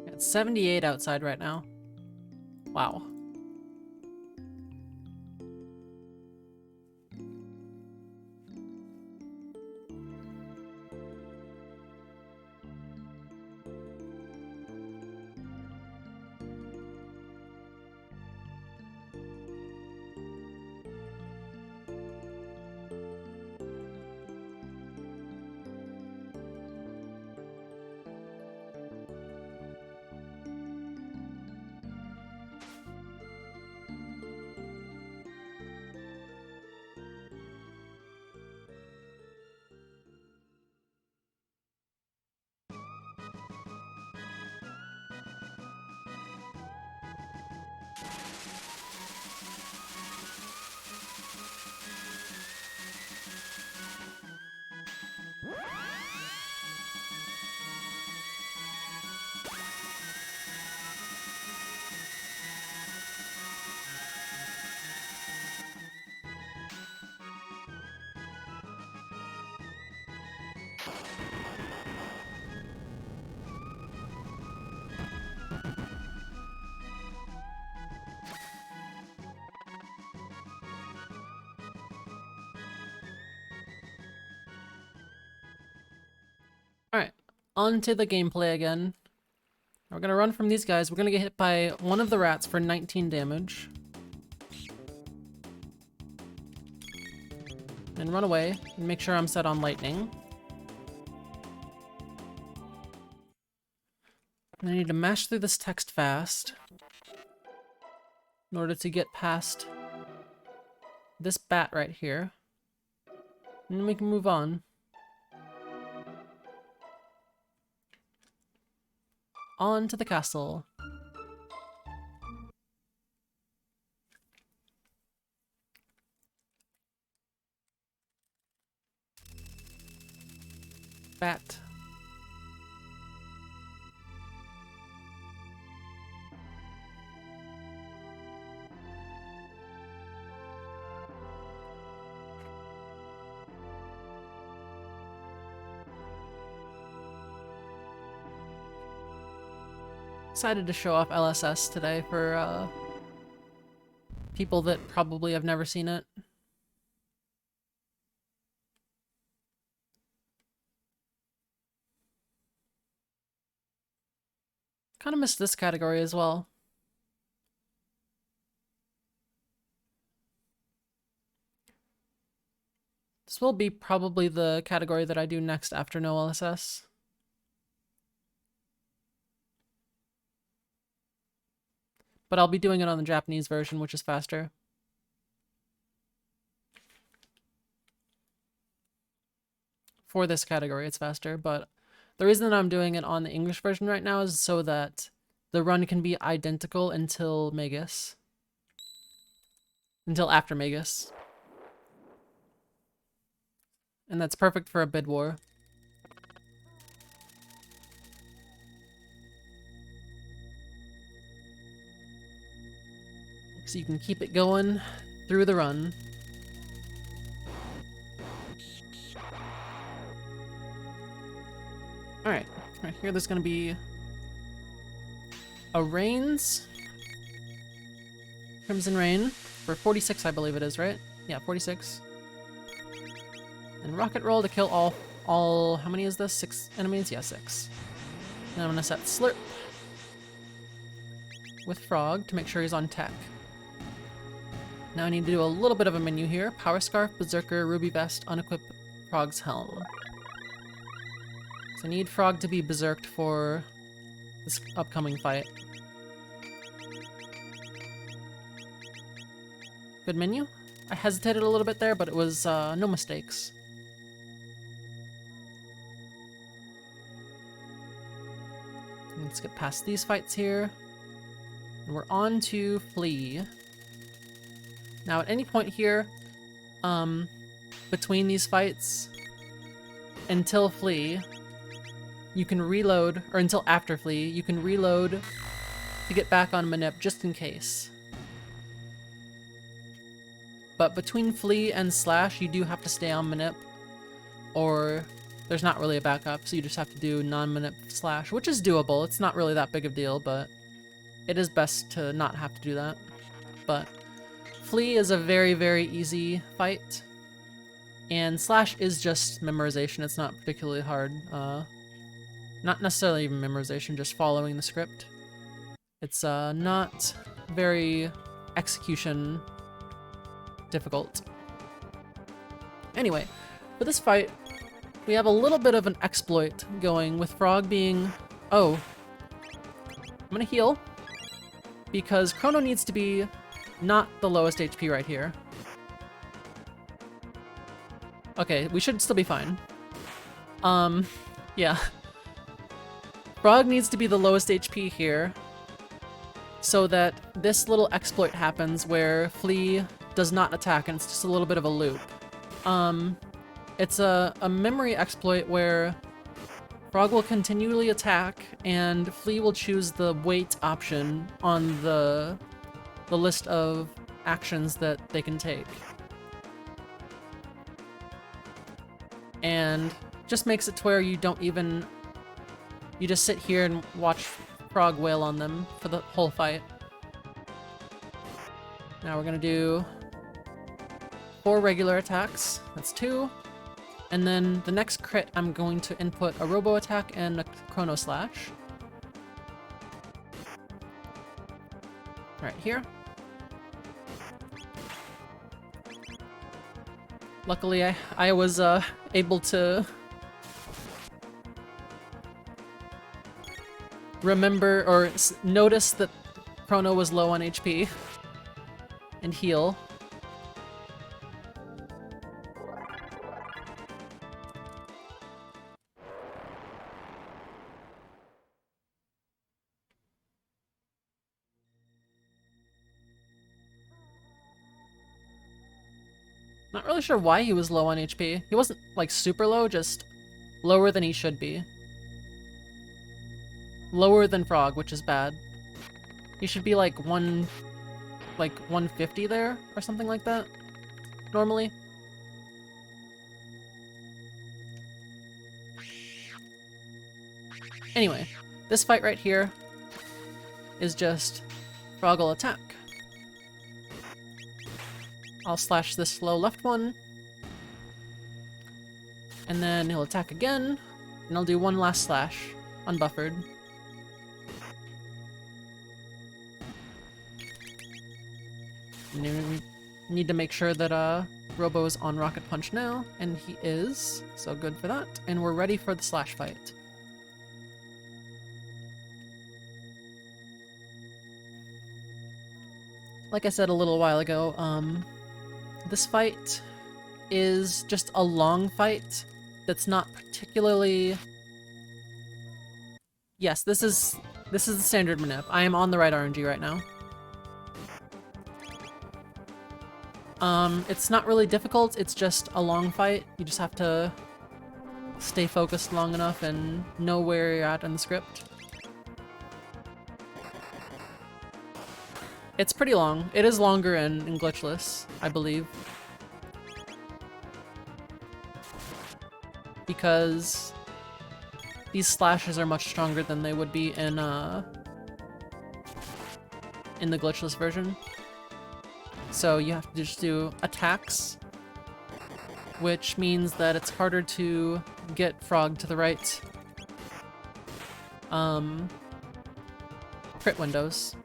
It's 78 outside right now. Wow. Alright, on to the gameplay again. We're gonna run from these guys. We're gonna get hit by one of the rats for 19 damage. And run away and make sure I'm set on lightning. And I need to mash through this text fast in order to get past this bat right here. And then we can move on. On to the castle. Bat. Decided to show off LSS today for people that probably have never seen it. Kind of missed this category as well. This will be probably the category that I do next after no LSS. But I'll be doing it on the Japanese version, which is faster. For this category, it's faster, but the reason that I'm doing it on the English version right now is so that the run can be identical until Magus. until after Magus. And that's perfect for a bid war. So you can keep it going through the run. Alright, right here there's gonna be a Rains. Crimson Rain for 46, I believe it is, right? Yeah, 46. And Rocket Roll to kill all, how many is this? 6 enemies? Yeah, 6. And I'm gonna set Slurp with Frog to make sure he's on tech. Now I need to do a little bit of a menu here. Power Scarf, Berserker, Ruby Vest, unequip Frog's Helm. So I need Frog to be berserked for this upcoming fight. Good menu. I hesitated a little bit there, but it was no mistakes. Let's get past these fights here. And we're on to Flea. Now at any point here, between these fights, until Flea, you can reload, or until after Flea, you can reload to get back on Manip just in case. But between Flea and Slash, you do have to stay on Manip, or there's not really a backup, so you just have to do non-Manip Slash, which is doable. It's not really that big of a deal, but it is best to not have to do that. But Flea is a very, very easy fight, and Slash is just memorization. It's not particularly hard. Not necessarily even memorization, just following the script. It's not very execution difficult. Anyway, for this fight, we have a little bit of an exploit going with Frog being... Oh. I'm gonna heal, because Chrono needs to be not the lowest HP right here. Okay, we should still be fine. Yeah. Frog needs to be the lowest HP here, so that this little exploit happens where Flea does not attack, and it's just a little bit of a loop. It's a memory exploit where Frog will continually attack, and Flea will choose the wait option on the list of actions that they can take. And just makes it to where you don't even... You just sit here and watch Frog wail on them for the whole fight. Now we're gonna do 4 regular attacks. That's 2. And then the next crit, I'm going to input a Robo Attack and a Chrono Slash. Right here. Luckily, I was able to remember or notice that Chrono was low on HP and heal. Not really sure why he was low on HP. He wasn't, like, super low, just lower than he should be. Lower than Frog, which is bad. He should be, like, 150 there, or something like that, normally. Anyway, this fight right here is just Frog will attack. I'll slash this low left one. And then he'll attack again. And I'll do one last slash, unbuffered. Need to make sure that Robo is on Rocket Punch now, and he is, so good for that. And we're ready for the slash fight. Like I said a little while ago, this fight is just a long fight that's not particularly... Yes, this is the standard manip. I am on the right RNG right now. It's not really difficult, it's just a long fight. You just have to stay focused long enough and know where you're at in the script. It's pretty long. It is longer in Glitchless, I believe. Because these slashes are much stronger than they would be in the Glitchless version. So you have to just do attacks, which means that it's harder to get Frog to the right crit windows.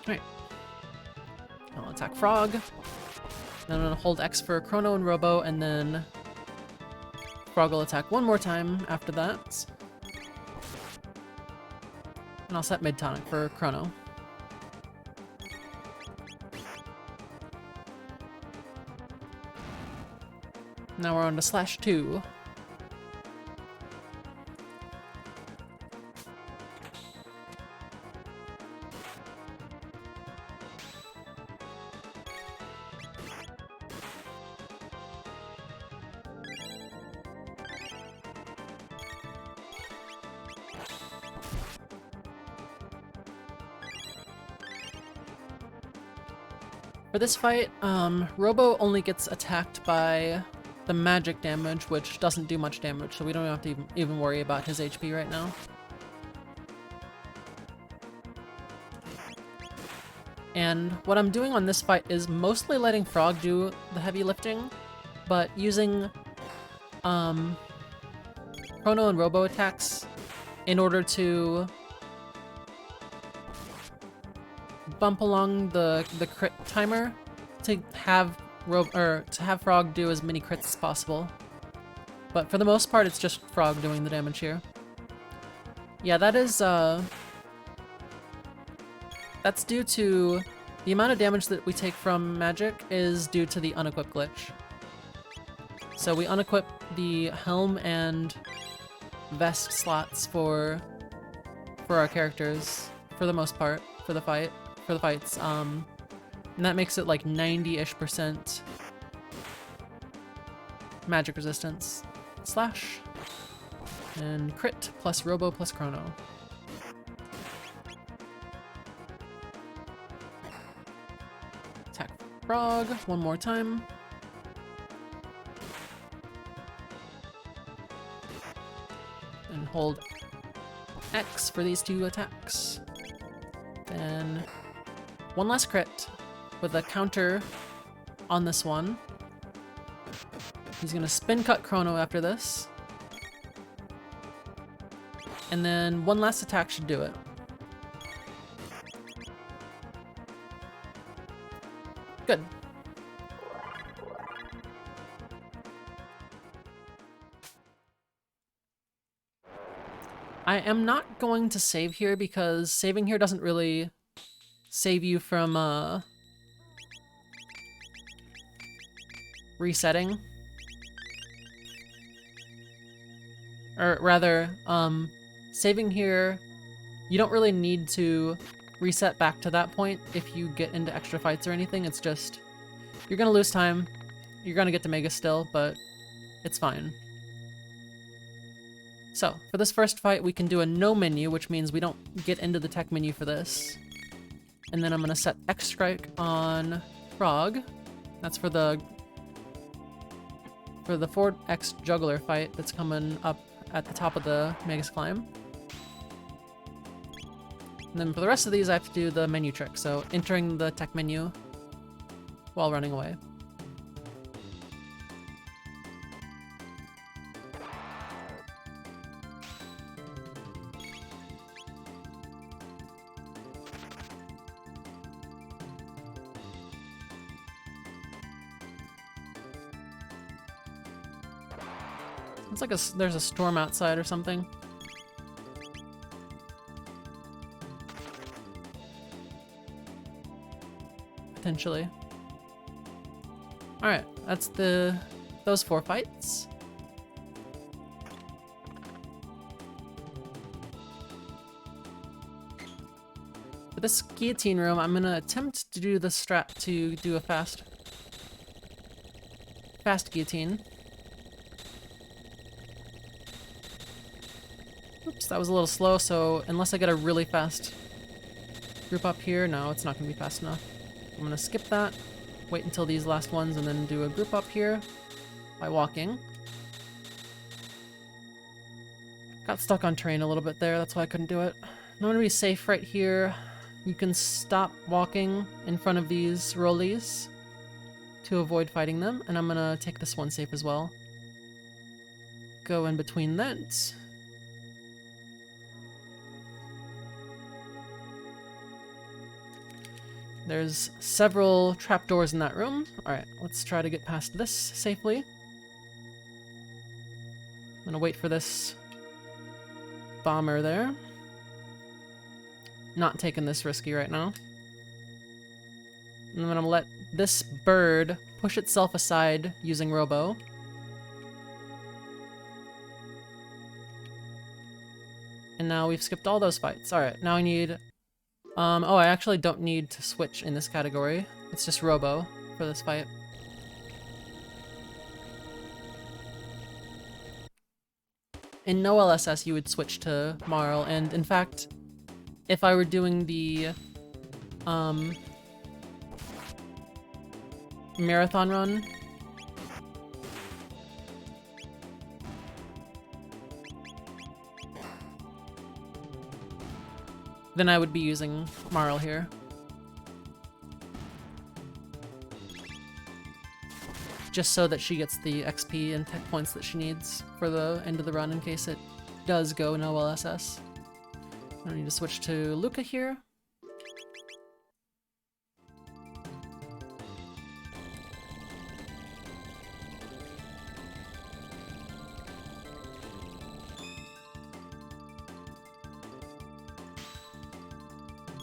Alright. I'll attack Frog. Then I'm gonna hold X for Chrono and Robo, and then Frog will attack one more time after that. And I'll set mid-tonic for Chrono. Now we're on to /2. For this fight, Robo only gets attacked by the magic damage, which doesn't do much damage, so we don't have to even worry about his HP right now. And what I'm doing on this fight is mostly letting Frog do the heavy lifting, but using Chrono and Robo attacks in order to bump along the crit timer to have Frog do as many crits as possible. But for the most part, it's just Frog doing the damage here. Yeah, that is that's due to the amount of damage that we take from magic is due to the unequip glitch. So we unequip the helm and vest slots for our characters for the most part for the fights. And that makes it like 90-ish% magic resistance. Slash. And crit plus Robo plus Chrono. Attack Frog one more time. And hold X for these two attacks. Then one last crit with a counter on this one. He's gonna spin cut Chrono after this. And then one last attack should do it. Good. I am not going to save here because saving here doesn't really save you from resetting. Or rather, saving here, you don't really need to reset back to that point if you get into extra fights or anything. It's just, you're gonna lose time, you're gonna get to Mega still, but it's fine. So, for this first fight, we can do a no menu, which means we don't get into the tech menu for this. And then I'm gonna set X Strike on Frog. That's for the 4X Juggler fight that's coming up at the top of the Megas Climb. And then for the rest of these, I have to do the menu trick, so entering the tech menu while running away. It's like there's a storm outside or something. Potentially. Alright, that's those 4 fights. For this guillotine room, I'm gonna attempt to do the strat to do a fast guillotine. Oops, that was a little slow, so unless I get a really fast group up here, no, it's not gonna be fast enough. I'm gonna skip that, wait until these last ones, and then do a group up here by walking. Got stuck on terrain a little bit there, that's why I couldn't do it. I'm gonna be safe right here. You can stop walking in front of these rollies to avoid fighting them, and I'm gonna take this one safe as well. Go in between that. There's several trapdoors in that room. Alright, let's try to get past this safely. I'm gonna wait for this bomber there. Not taking this risky right now. And I'm gonna let this bird push itself aside using Robo. And now we've skipped all those fights. Alright, now I need... oh, I actually don't need to switch in this category. It's just Robo for this fight. In no LSS, you would switch to Marl, and in fact, if I were doing the marathon run, then I would be using Marl here. Just so that she gets the XP and tech points that she needs for the end of the run in case it does go no LSS. I need to switch to Luca here.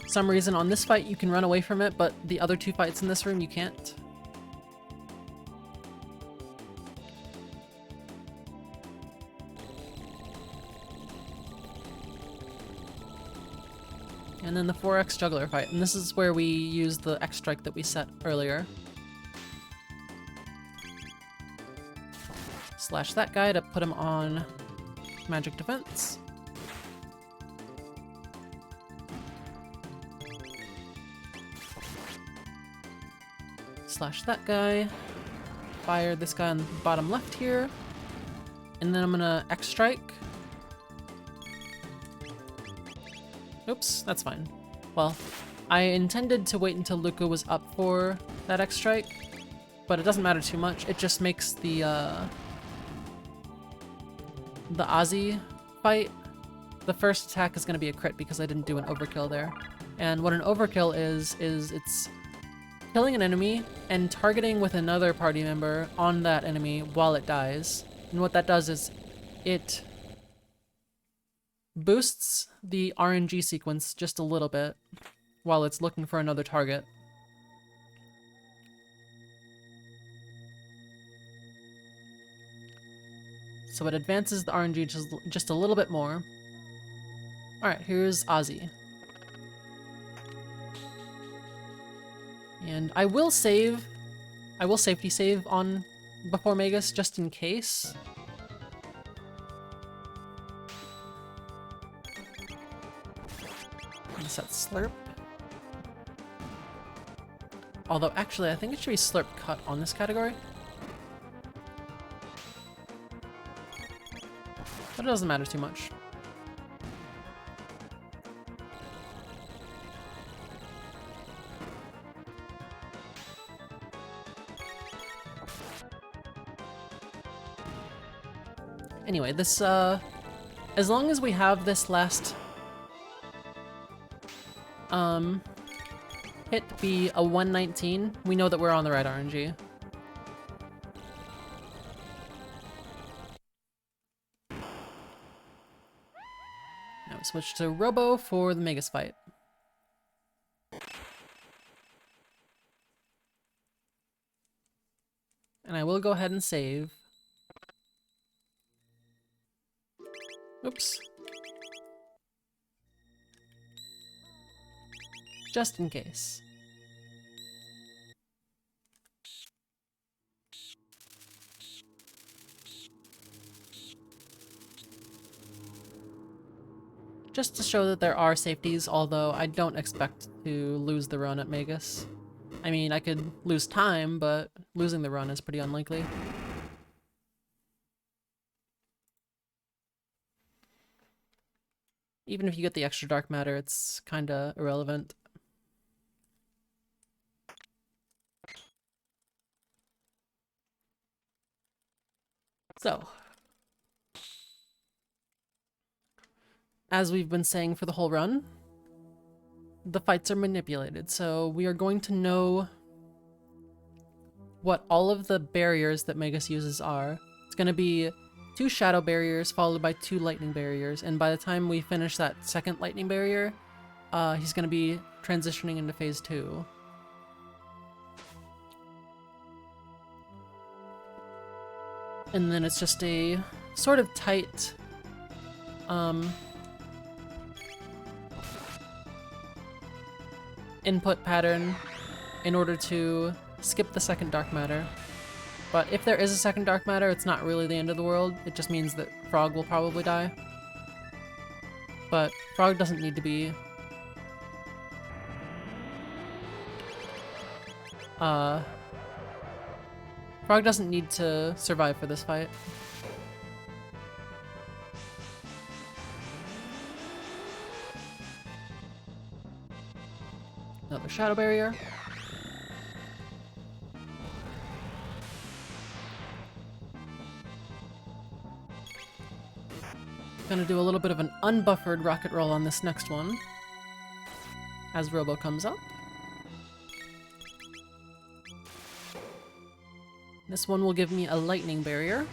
For some reason on this fight you can run away from it, but the other two fights in this room you can't. And then the 4x juggler fight, and this is where we use the X strike that we set earlier. Slash that guy to put him on magic defense. Slash that guy. Fire this guy on the bottom left here. And then I'm gonna X strike. Oops, that's fine. Well, I intended to wait until Luca was up for that X strike, but it doesn't matter too much. It just makes the Ozzy fight, the first attack is going to be a crit because I didn't do an overkill there. And what an overkill is it's killing an enemy and targeting with another party member on that enemy while it dies. And what that does is it boosts the RNG sequence just a little bit while it's looking for another target. So it advances the RNG just a little bit more. Alright, here's Ozzy. And I will safety save on before Magus just in case. Set slurp. Although actually I think it should be slurp cut on this category. But it doesn't matter too much. Anyway, this as long as we have this last hit be a 119, we know that we're on the right RNG. Now we switch to Robo for the Magus fight. And I will go ahead and save. Oops. Just in case. Just to show that there are safeties, although I don't expect to lose the run at Magus. I mean, I could lose time, but losing the run is pretty unlikely. Even if you get the extra dark matter, it's kinda irrelevant. So, as we've been saying for the whole run, the fights are manipulated, so we are going to know what all of the barriers that Magus uses are. It's going to be 2 shadow barriers followed by 2 lightning barriers, and by the time we finish that second lightning barrier, he's going to be transitioning into phase 2. And then it's just a sort of tight, input pattern in order to skip the second dark matter. But if there is a second dark matter, it's not really the end of the world. It just means that Frog will probably die. But Frog doesn't need to be Frog doesn't need to survive for this fight. Another shadow barrier. Gonna do a little bit of an unbuffered rocket roll on this next one as Robo comes up. This one will give me a lightning barrier.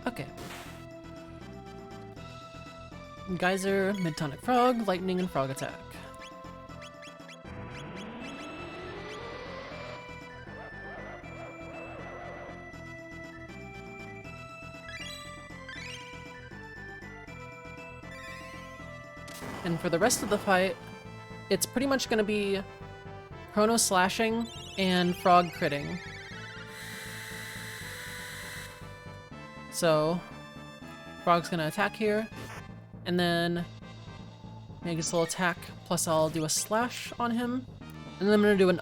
Okay. Geyser, Mid-Tonic Frog, Lightning, and Frog Attack. And for the rest of the fight, it's pretty much going to be Chrono slashing and Frog critting. So, Frog's going to attack here, and then Magus will attack, plus I'll do a slash on him, and then I'm going to do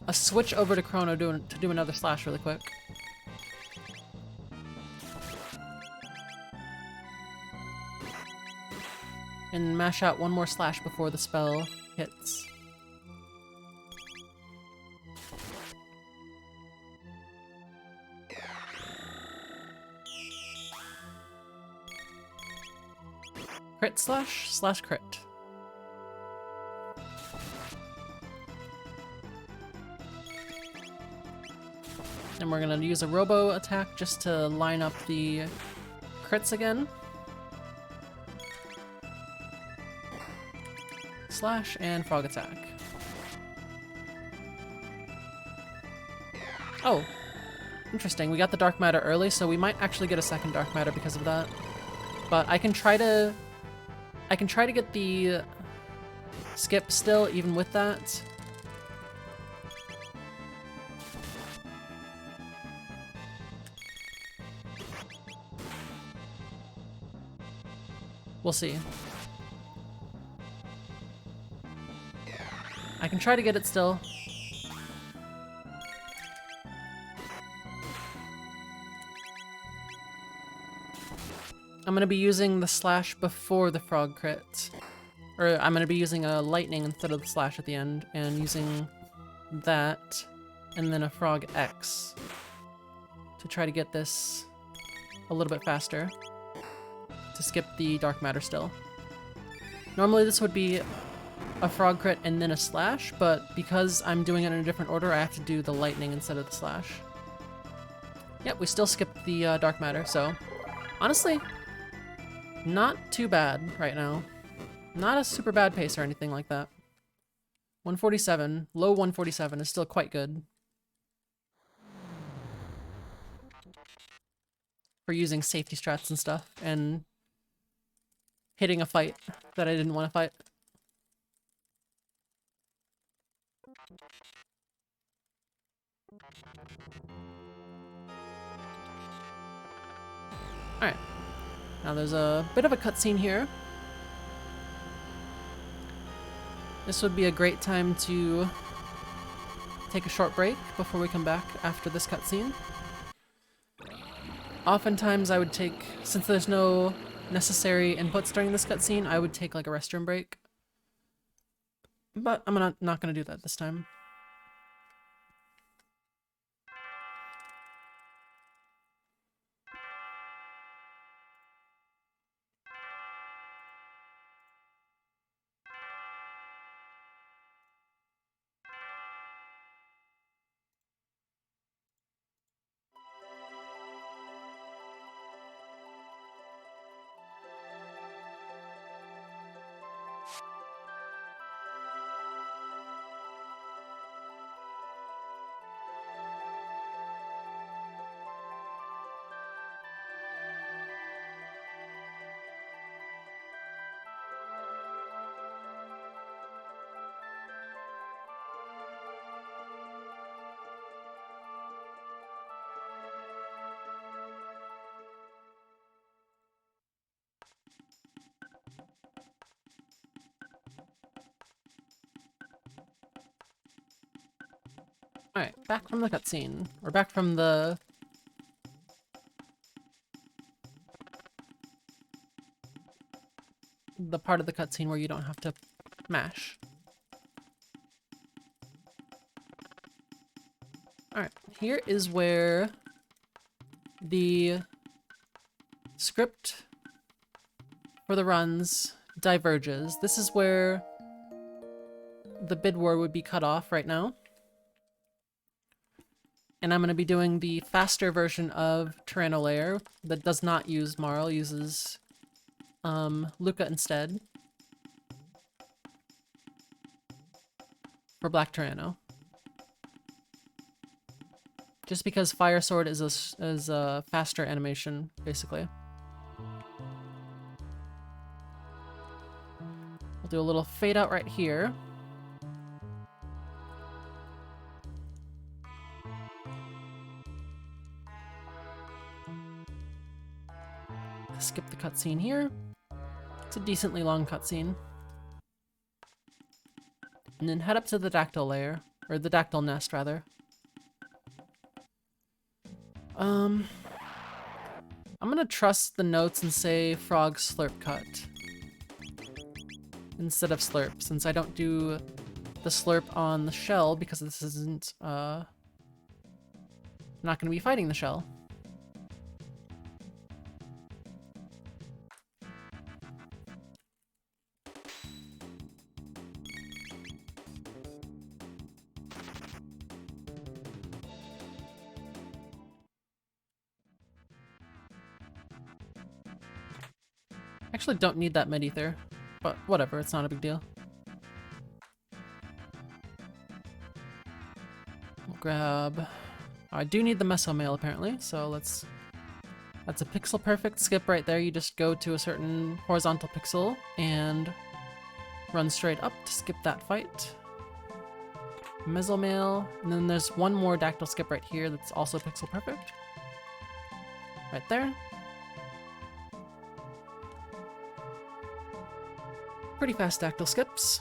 a switch over to Chrono to do another slash really quick. And mash out one more slash before the spell hits. Crit slash slash crit. And we're gonna use a Robo attack just to line up the crits again. Slash and Frog attack. Oh, interesting. We got the dark matter early, so we might actually get a second dark matter because of that. But I can try to get the skip still, even with that. We'll see. I can try to get it still. I'm gonna be using the slash before the frog crit. Or I'm gonna be using a lightning instead of the slash at the end, and using that, and then a frog X to try to get this a little bit faster, to skip the dark matter still. Normally this would be a frog crit and then a slash, but because I'm doing it in a different order, I have to do the lightning instead of the slash. Yep, we still skipped the dark matter, so honestly, not too bad right now. Not a super bad pace or anything like that. 147, low 147 is still quite good for using safety strats and stuff and hitting a fight that I didn't want to fight. Alright. Now there's a bit of a cutscene here. This would be a great time to take a short break before we come back after this cutscene. Oftentimes I would take, since there's no necessary inputs during this cutscene, I would take like a restroom break. But I'm not gonna do that this time. Alright, back from the cutscene. Or back from the part of the cutscene where you don't have to mash. Alright, here is where the script for the runs diverges. This is where the bid war would be cut off right now. And I'm going to be doing the faster version of Tyranno Lair that does not use Marl, uses Luca instead for Black Tyranno. Just because Fire Sword is a faster animation, basically. We'll do a little fade out right here. Skip the cutscene here. It's a decently long cutscene. And then head up to the Dactyl layer, or the Dactyl nest, rather. I'm gonna trust the notes and say Frog Slurp Cut instead of Slurp, since I don't do the Slurp on the shell because this isn't, not gonna be fighting the shell. Actually don't need that Medether, but whatever, it's not a big deal. We'll grab... I do need the Mesomail apparently, so let's... That's a pixel perfect skip right there. You just go to a certain horizontal pixel and run straight up to skip that fight. Mesomail, and then there's one more Dactyl skip right here that's also pixel perfect. Right there. Pretty fast Dactyl skips.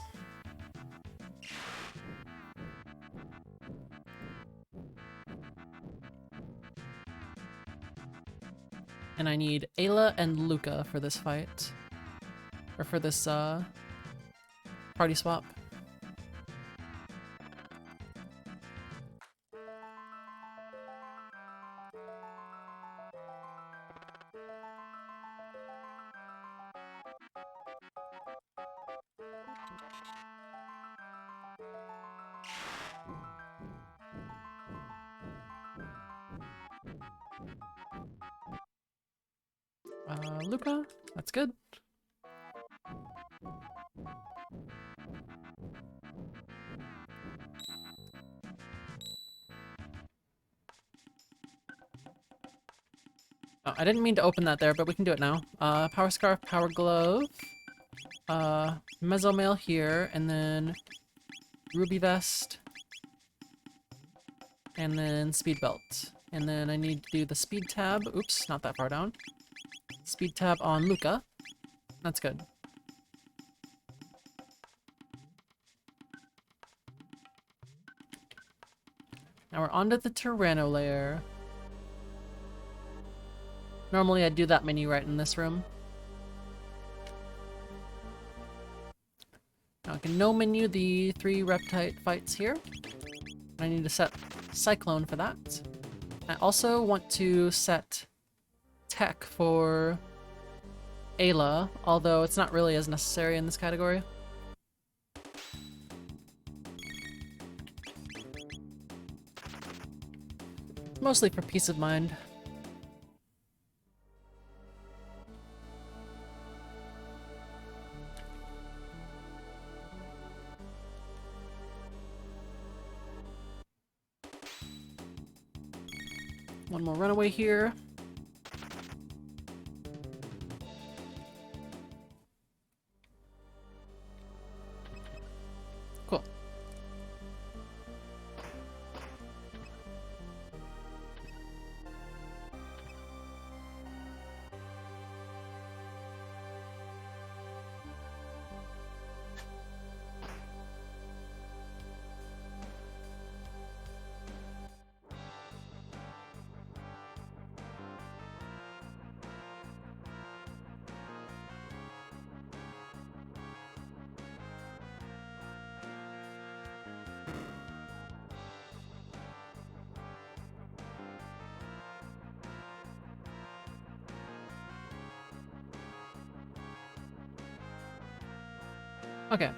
And I need Ayla and Luca for this fight. Or for this, party swap. Luca, that's good. Oh, I didn't mean to open that there, but we can do it now. Power Scarf, Power Glove, Mesomail here, and then Ruby Vest, and then Speed Belt. And then I need to do the Speed tab. Oops, not that far down. Speed tab on Luca. That's good. Now we're onto the Tyranno layer. Normally I'd do that menu right in this room. Now I can no menu the 3 Reptite fights here. I need to set Cyclone for that. I also want to set Tech for Ayla, although it's not really as necessary in this category. Mostly for peace of mind. One more runaway here. Cool. Okay.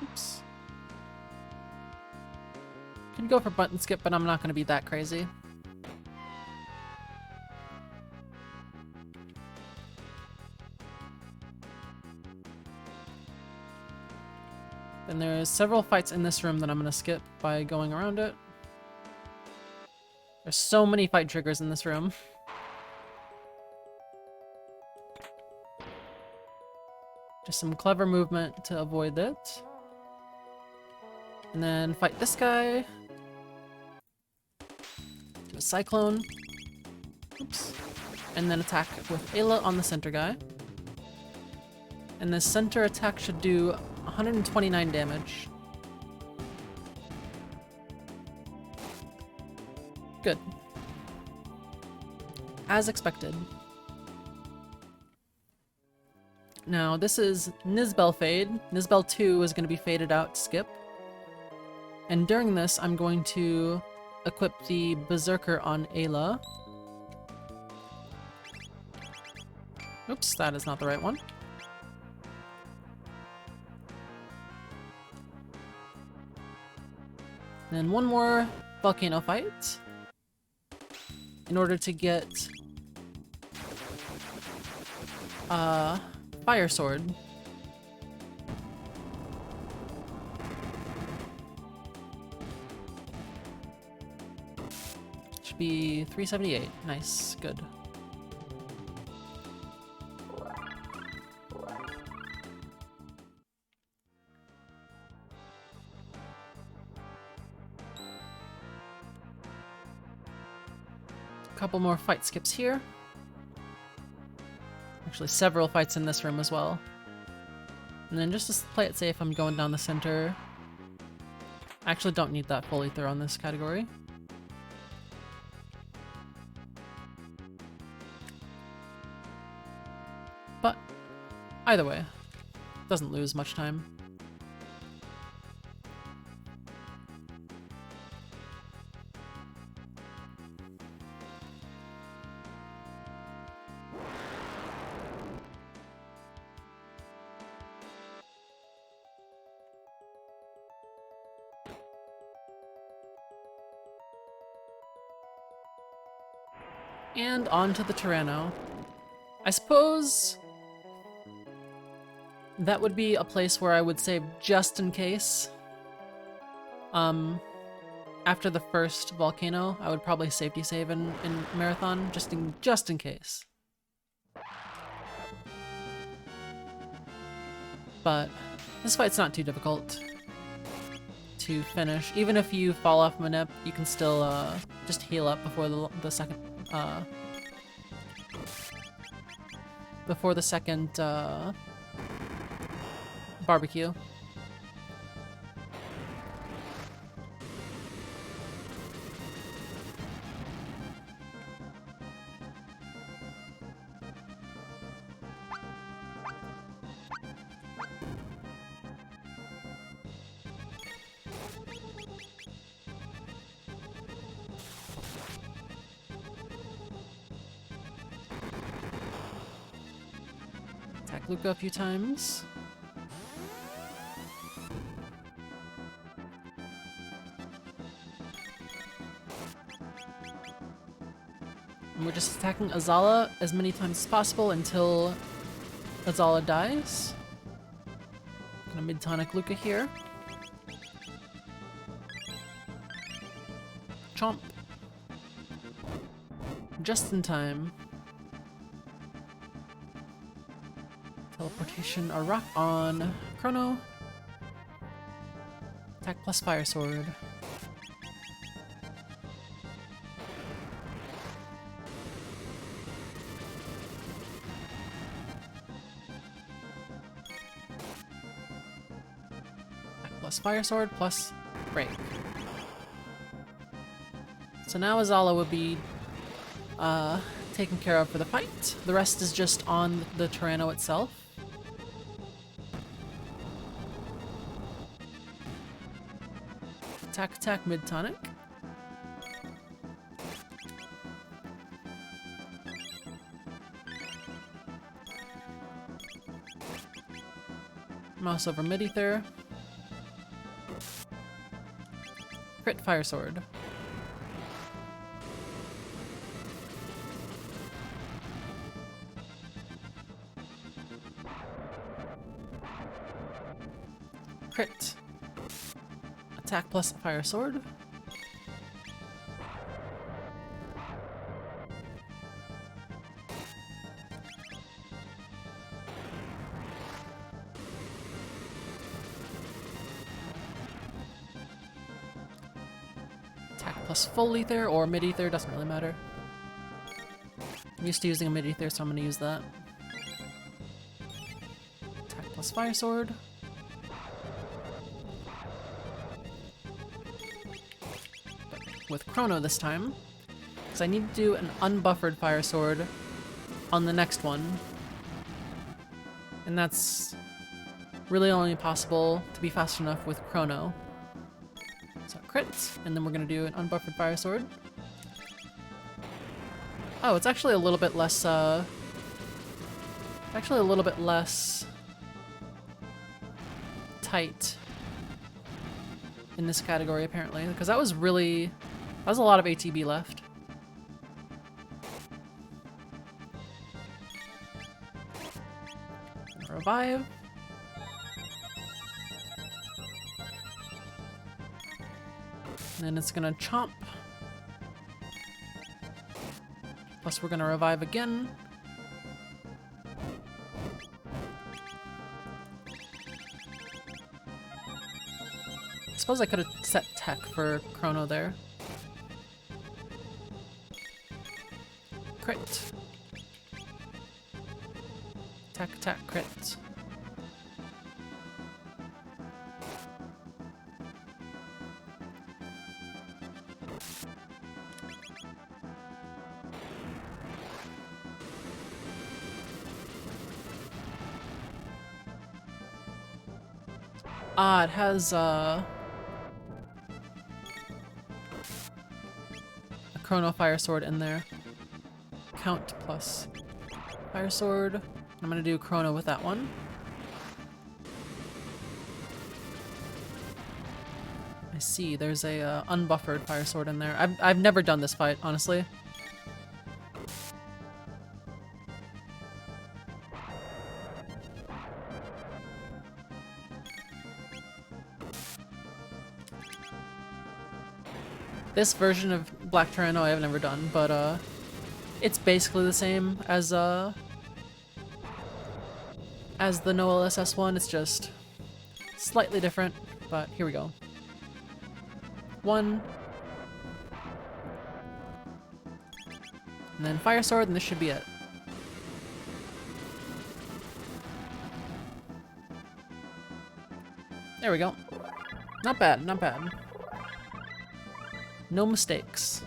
Oops. Can go for button skip, but I'm not going to be that crazy. Then there's several fights in this room that I'm going to skip by going around it. There's so many fight triggers in this room. Just some clever movement to avoid it. And then fight this guy. Do a Cyclone. Oops. And then attack with Ayla on the center guy. And this center attack should do 129 damage. Good. As expected. Now this is Nizbel Fade. Nizbel 2 is going to be faded out skip. And during this I'm going to equip the Berserker on Ayla. Oops, that is not the right one. Then one more volcano fight in order to get Fire Sword. Should be 378. Nice, good. Couple more fight skips here. Actually, several fights in this room as well. And then just to play it safe, I'm going down the center. I actually don't need that full ether on this category. But either way, doesn't lose much time. And on to the Tyranno. I suppose that would be a place where I would save just in case. After the first volcano, I would probably safety save in Marathon, just in case. But this fight's not too difficult to finish. Even if you fall off Manip, you can still just heal up before the second barbecue. Attack Luca a few times. And we're just attacking Azala as many times as possible until Azala dies. Gonna mid-tonic Luca here. Chomp. Just in time. Teleportation or rock on Chrono. Attack plus Fire Sword. Attack plus Fire Sword plus Break. So now Azala would be taken care of for the fight. The rest is just on the Tyranno itself. Attack mid-tonic. Mouse over mid-ether. Crit Fire Sword. Crit. Attack plus Fire Sword. Attack plus full ether or mid ether, doesn't really matter. I'm used to using a mid ether, so I'm gonna use that. Attack plus Fire Sword. With Chrono this time, because I need to do an unbuffered Fire Sword on the next one, and that's really only possible to be fast enough with Chrono. So crit, and then we're gonna do an unbuffered Fire Sword. Oh, it's actually a little bit less, tight in this category apparently, because that was a lot of ATB left. Revive. And then it's gonna chomp. Plus we're gonna revive again. I suppose I could have set tech for Chrono there. Crit. Attack, crit. Ah, it has a Chrono Fire Sword in there. Count plus Fire Sword. I'm gonna do Chrono with that one. I see, there's a unbuffered Fire Sword in there. I've never done this fight, honestly. This version of Black Tyranno I've never done, but it's basically the same as the no LSS one. It's just slightly different, but here we go. 1. And then Fire Sword, and this should be it. There we go. Not bad, not bad. No mistakes.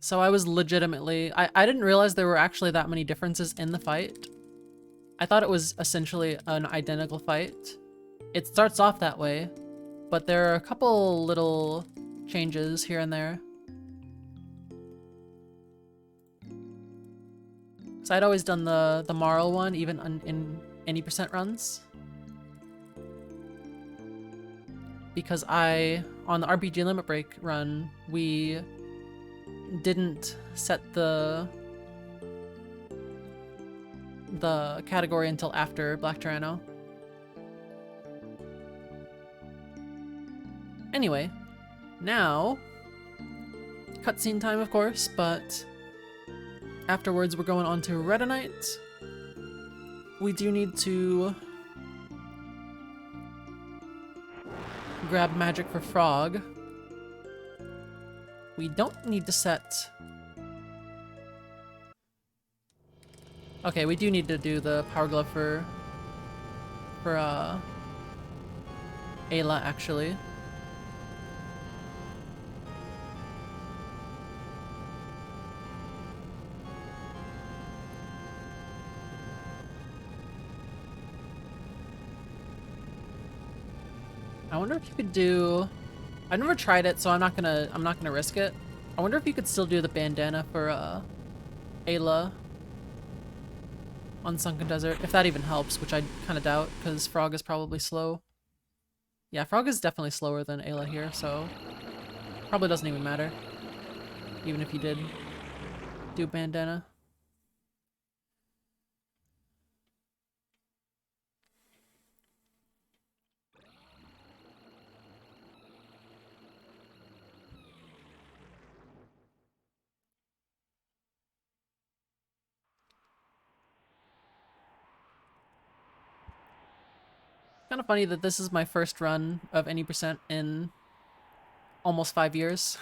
So I was legitimately... I didn't realize there were actually that many differences in the fight. I thought it was essentially an identical fight. It starts off that way, but there are a couple little changes here and there. So I'd always done the Marl one, even in any percent runs. Because on the RPG Limit Break run, we didn't set the category until after Black Tyranno. Anyway, now, cutscene time of course, but afterwards we're going on to Redonite. We do need to grab magic for Frog. We don't need to set... Okay, we do need to do the Power Glove for Ayla, actually. I wonder if you could do... I've never tried it, so I'm not gonna risk it. I wonder if you could still do the bandana for Ayla on Sunken Desert, if that even helps, which I kind of doubt, because Frog is probably slow. Yeah, Frog is definitely slower than Ayla here, so probably doesn't even matter, even if you did do bandana. Kind of funny that this is my first run of any percent in almost 5 years.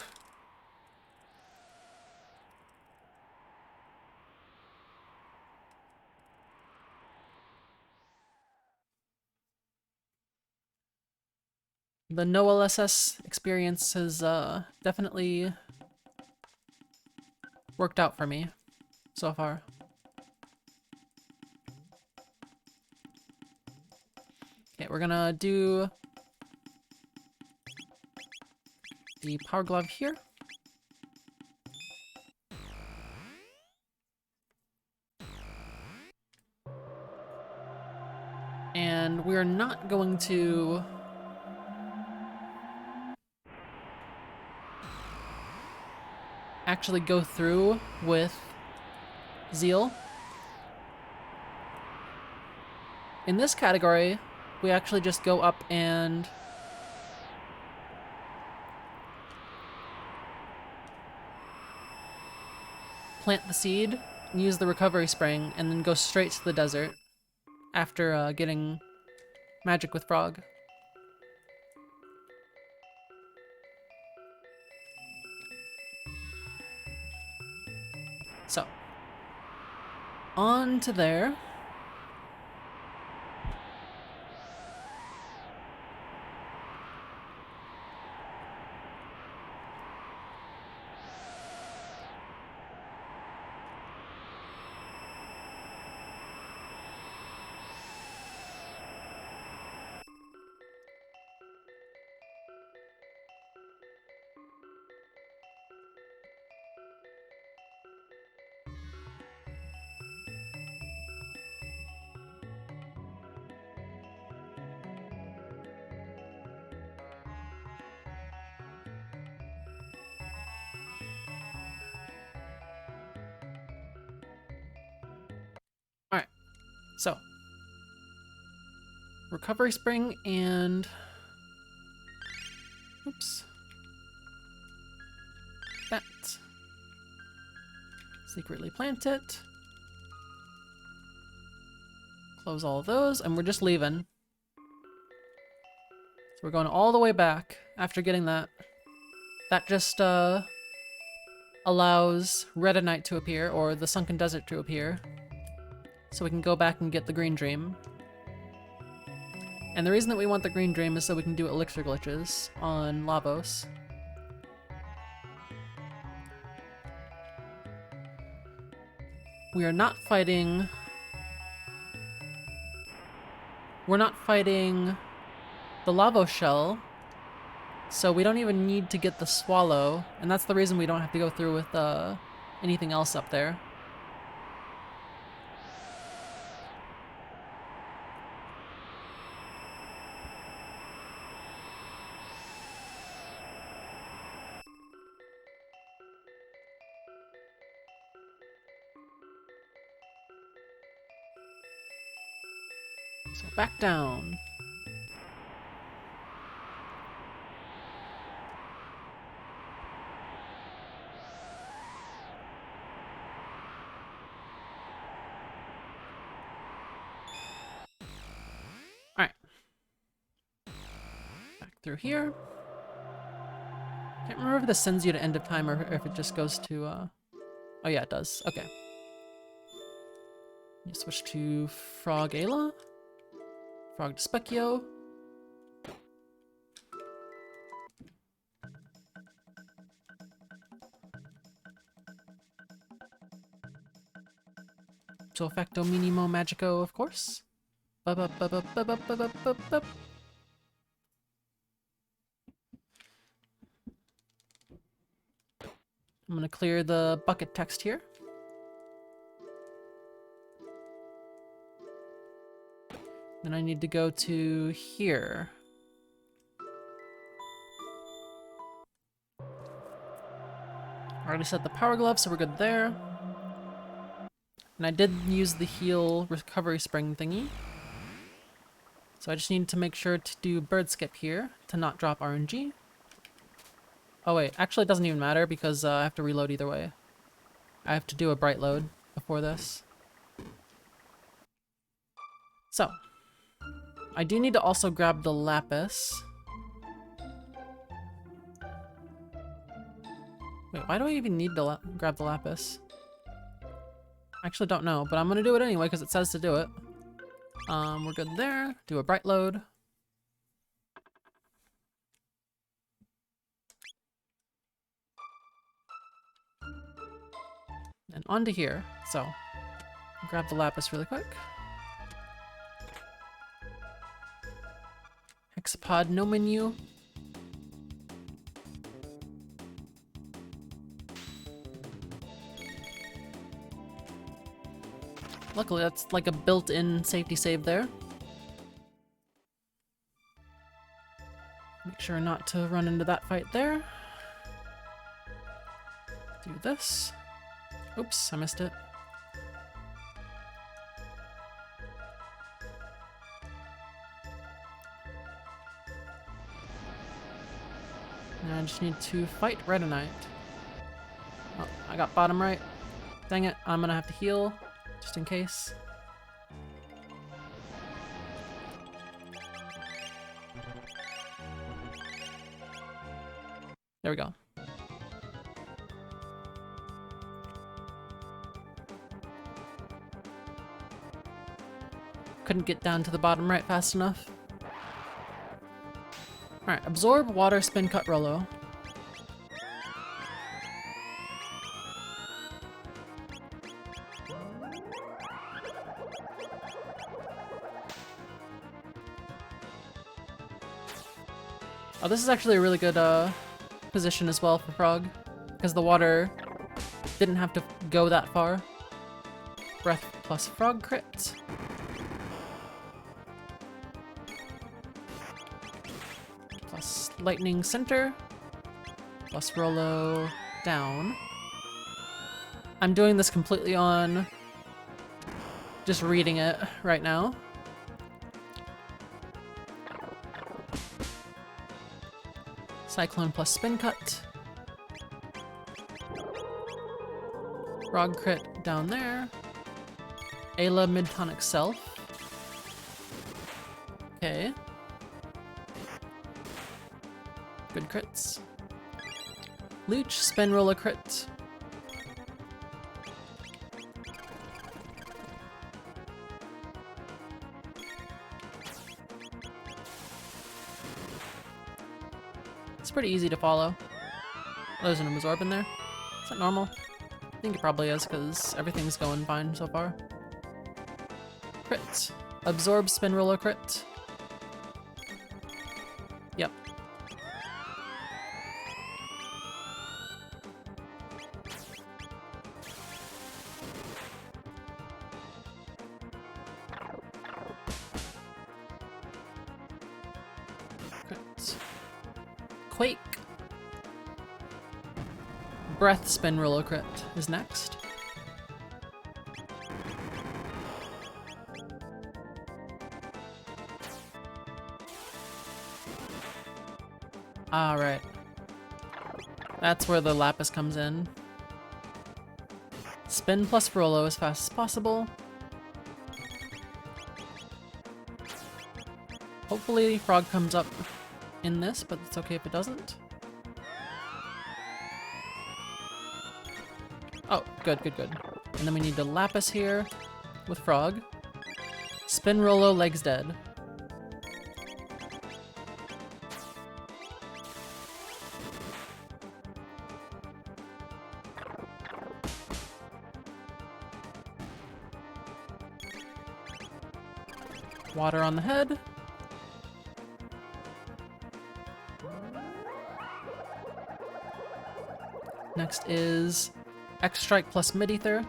The no LSS experience has definitely worked out for me so far. Okay, we're gonna do the Power Glove here. And we're not going to actually go through with Zeal. In this category, we actually just go up and plant the seed, and use the recovery spring, and then go straight to the desert after getting magic with Frog. So, on to there. So, recovery spring and... Oops. That. Secretly plant it. Close all of those, and we're just leaving. So we're going all the way back after getting that. That just allows Redonite to appear, or the Sunken Desert to appear. So we can go back and get the Green Dream. And the reason that we want the Green Dream is so we can do elixir glitches on Lavos. We are not fighting... We're not fighting the Lavos shell, so we don't even need to get the Swallow, and that's the reason we don't have to go through with anything else up there. So back down. Alright. Back through here. Can't remember if this sends you to end of time or if it just goes to, Oh yeah, it does. Okay. You switch to Frog Ayla. Frog Specchio. So Facto Minimo Magico, of course. I'm gonna clear the bucket text here. Then I need to go to here. Already set the power glove, so we're good there. And I did use the heal recovery spring thingy. So I just need to make sure to do bird skip here to not drop RNG. Oh wait, actually it doesn't even matter because I have to reload either way. I have to do a bright load before this. So, I do need to also grab the lapis. Wait, why do I even need to grab the lapis? I actually don't know, but I'm gonna do it anyway because it says to do it. We're good there. Do a bright load. And onto here. So, grab the lapis really quick. Hexapod, no menu. Luckily, that's like a built-in safety save there. Make sure not to run into that fight there. Do this. Oops, I missed it. Now I just need to fight Redonite. Oh, I got bottom right. Dang it, I'm gonna have to heal, just in case. There we go. Couldn't get down to the bottom right fast enough. Alright, absorb, water, spin, cut, Rolo. Oh, this is actually a really good position as well for Frog, because the water didn't have to go that far. Breath plus Frog crit. Plus Lightning Center. Plus Rolo down. I'm doing this completely on just reading it right now. Cyclone plus spin cut. Frog crit down there. Ayla mid-tonic self. Okay. Good crits. Leech, spin roll a crit. It's pretty easy to follow. Oh, there's an absorb in there. Is that normal? I think it probably is, because everything's going fine so far. Crit. Absorb, spin roll a crit. Yep. Crit. Quake. Breath spin roll a crit is next. Alright. That's where the Lapis comes in. Spin plus Rolo as fast as possible. Hopefully Frog comes up in this, but it's okay if it doesn't. Oh, good, good, good. And then we need the Lapis here with Frog. Spin Rolo, legs dead. Water on the head. Next is X-Strike plus Mid-Ether.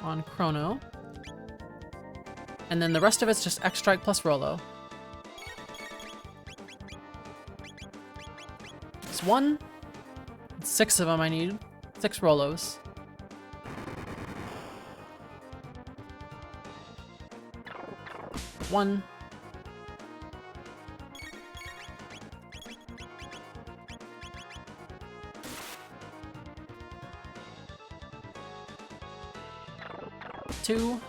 On Chrono. And then the rest of it's just X-Strike plus Rolo. It's one. It's 6 of them I need. 6 Rolos. One. Two.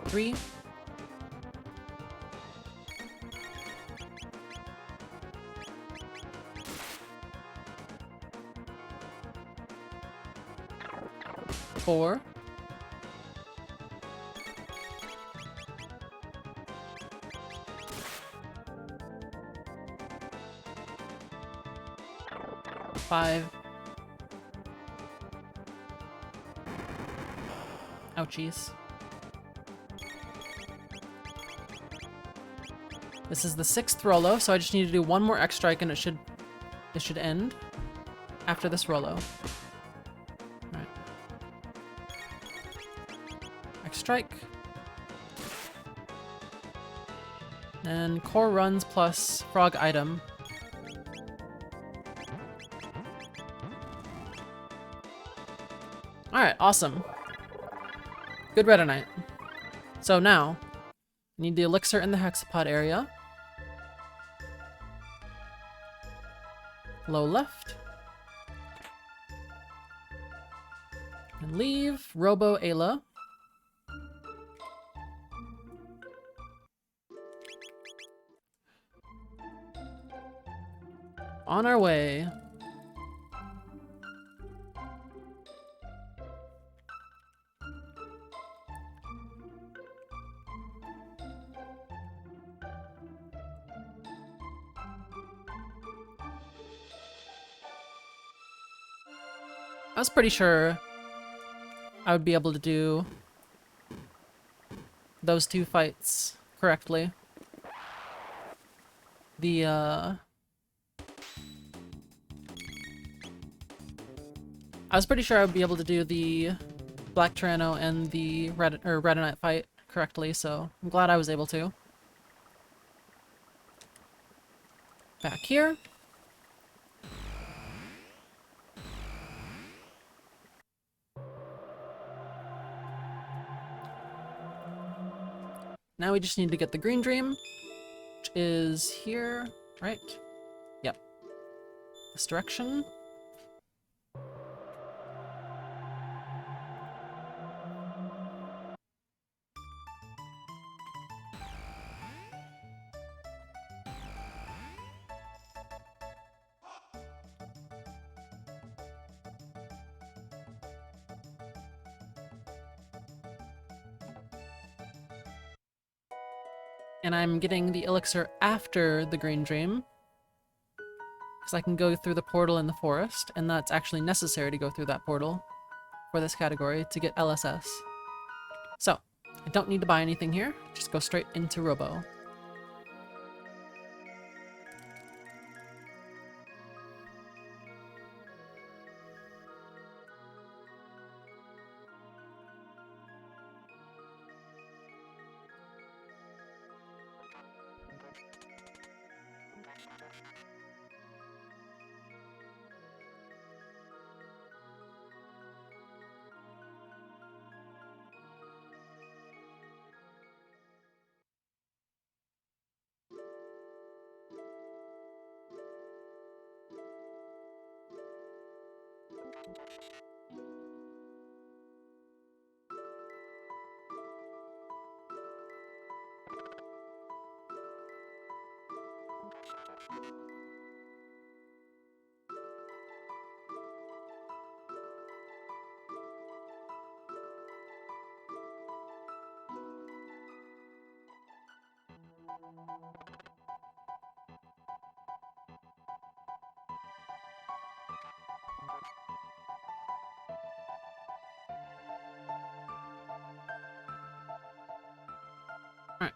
Three. Four. Five. Ouchies. This is the 6th Rolo, so I just need to do one more X-Strike and it should end after this Rolo. Alright. X-Strike. And core runs plus frog item. Alright, awesome. Good Redonite. So now, I need the elixir in the hexapod area. Low left. And leave. Robo Ayla. On our way. I was pretty sure I would be able to do those two fights correctly. I was pretty sure I would be able to do the Black Tyranno and the Redonite fight correctly, so I'm glad I was able to. Back here. Now we just need to get the Green Dream, which is here, right? Yep. This direction. And I'm getting the elixir after the Green Dream, because I can go through the portal in the forest, and that's actually necessary to go through that portal for this category to get LSS. So, I don't need to buy anything here, just go straight into Robo. Alright.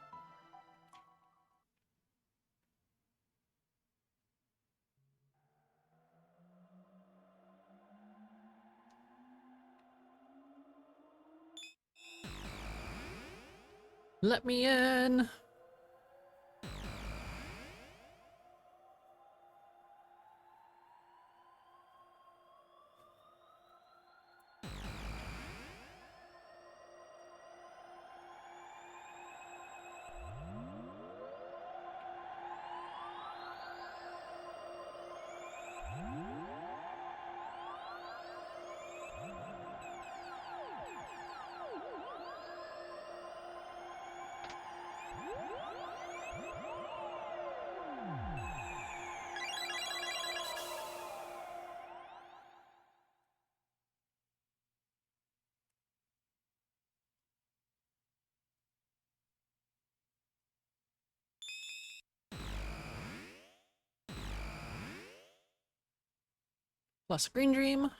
Let me in! Plus Green Dream.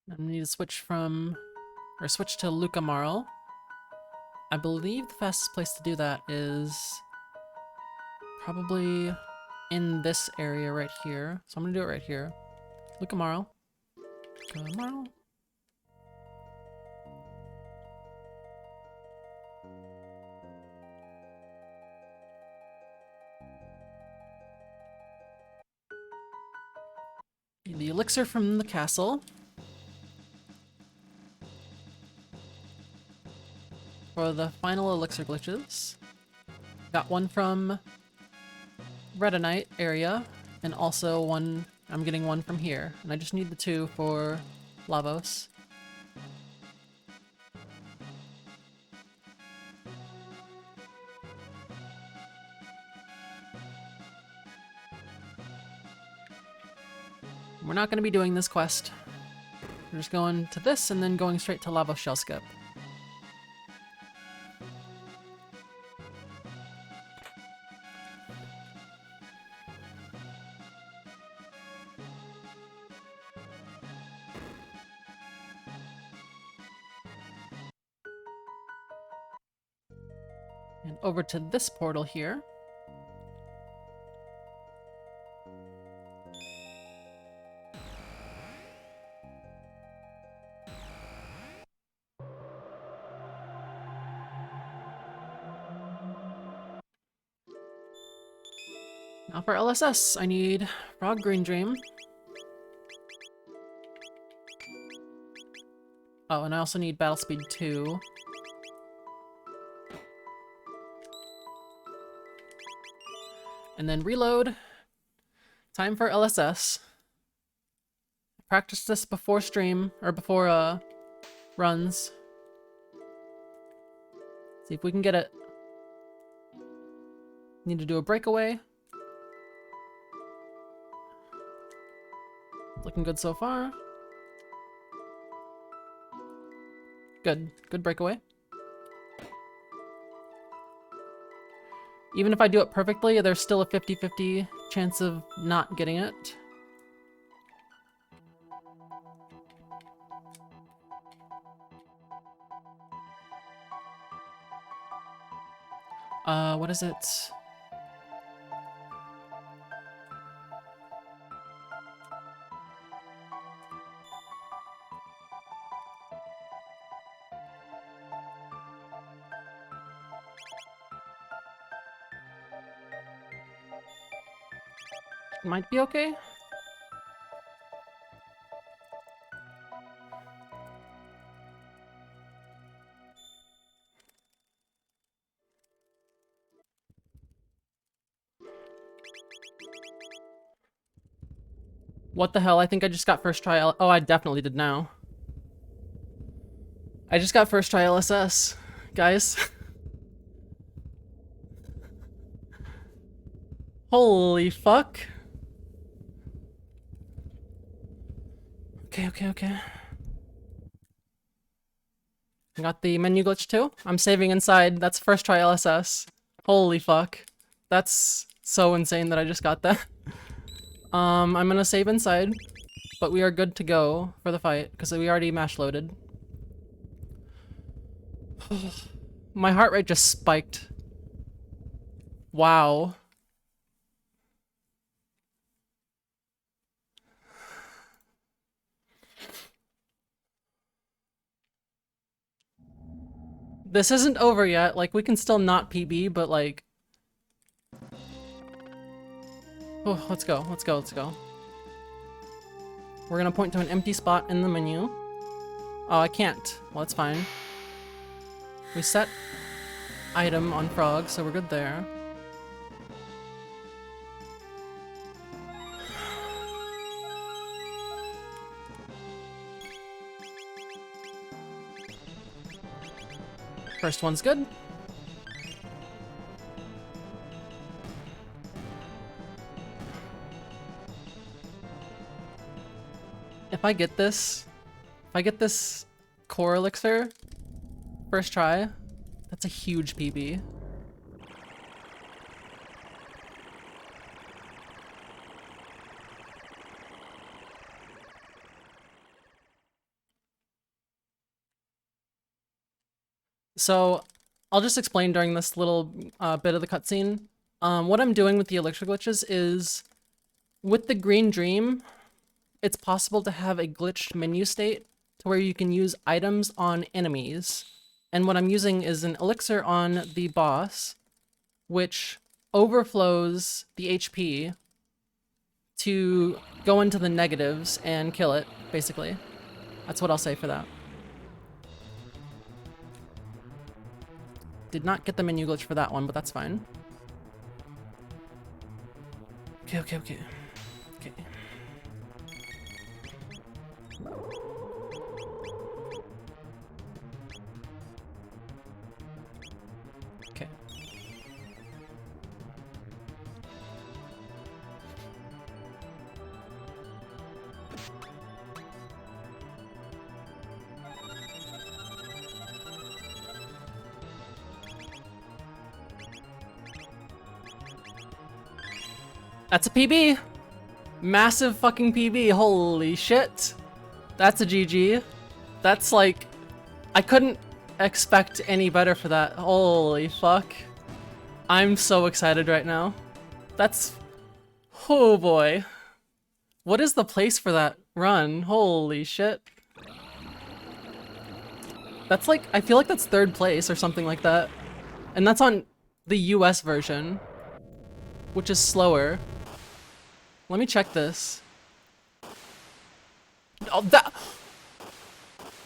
I need to switch to Luca Marl. I believe the fastest place to do that is probably in this area right here. So I'm gonna do it right here. Luca Marl. Luca Marl. Need the elixir from the castle. For the final elixir glitches. Got one from Redonite area, and also one, I'm getting one from here. And I just need the two for Lavos. We're not going to be doing this quest. We're just going to this and then going straight to Lavos Shell Skip. And over to this portal here. Now for LSS, I need Frog Green Dream. Oh, and I also need Battle Speed 2. And then reload. Time for LSS. Practice this before stream, or before runs. See if we can get it. Need to do a breakaway. Looking good so far. Good. Good breakaway. Even if I do it perfectly, there's still a 50-50 chance of not getting it. What is it? Might be okay. What the hell? I think I just got first try oh, I definitely did now. I just got first try LSS, guys. Holy fuck. Okay. I got the menu glitch too. I'm saving inside. That's first try LSS. Holy fuck. That's so insane that I just got that. I'm gonna save inside, but we are good to go for the fight because we already mash loaded. My heart rate just spiked. Wow. This isn't over yet. Like, we can still not PB, but like... Oh, let's go. We're gonna point to an empty spot in the menu. Oh, I can't. Well, that's fine. We set item on frog, so we're good there. First one's good. If I get this core elixir first try, that's a huge PB. So I'll just explain during this little bit of the cutscene. What I'm doing with the elixir glitches is, with the green dream, it's possible to have a glitched menu state to where you can use items on enemies. And what I'm using is an elixir on the boss, which overflows the HP to go into the negatives and kill it, basically. That's what I'll say for that. Did not get the menu glitch for that one, but that's fine. Okay. Okay. That's a PB! Massive fucking PB, holy shit. That's a GG. That's like... I couldn't expect any better for that. Holy fuck. I'm so excited right now. That's... Oh boy. What is the place for that run? Holy shit. That's like, I feel like that's 3rd place or something like that. And that's on the US version, which is slower. Let me check this. Oh,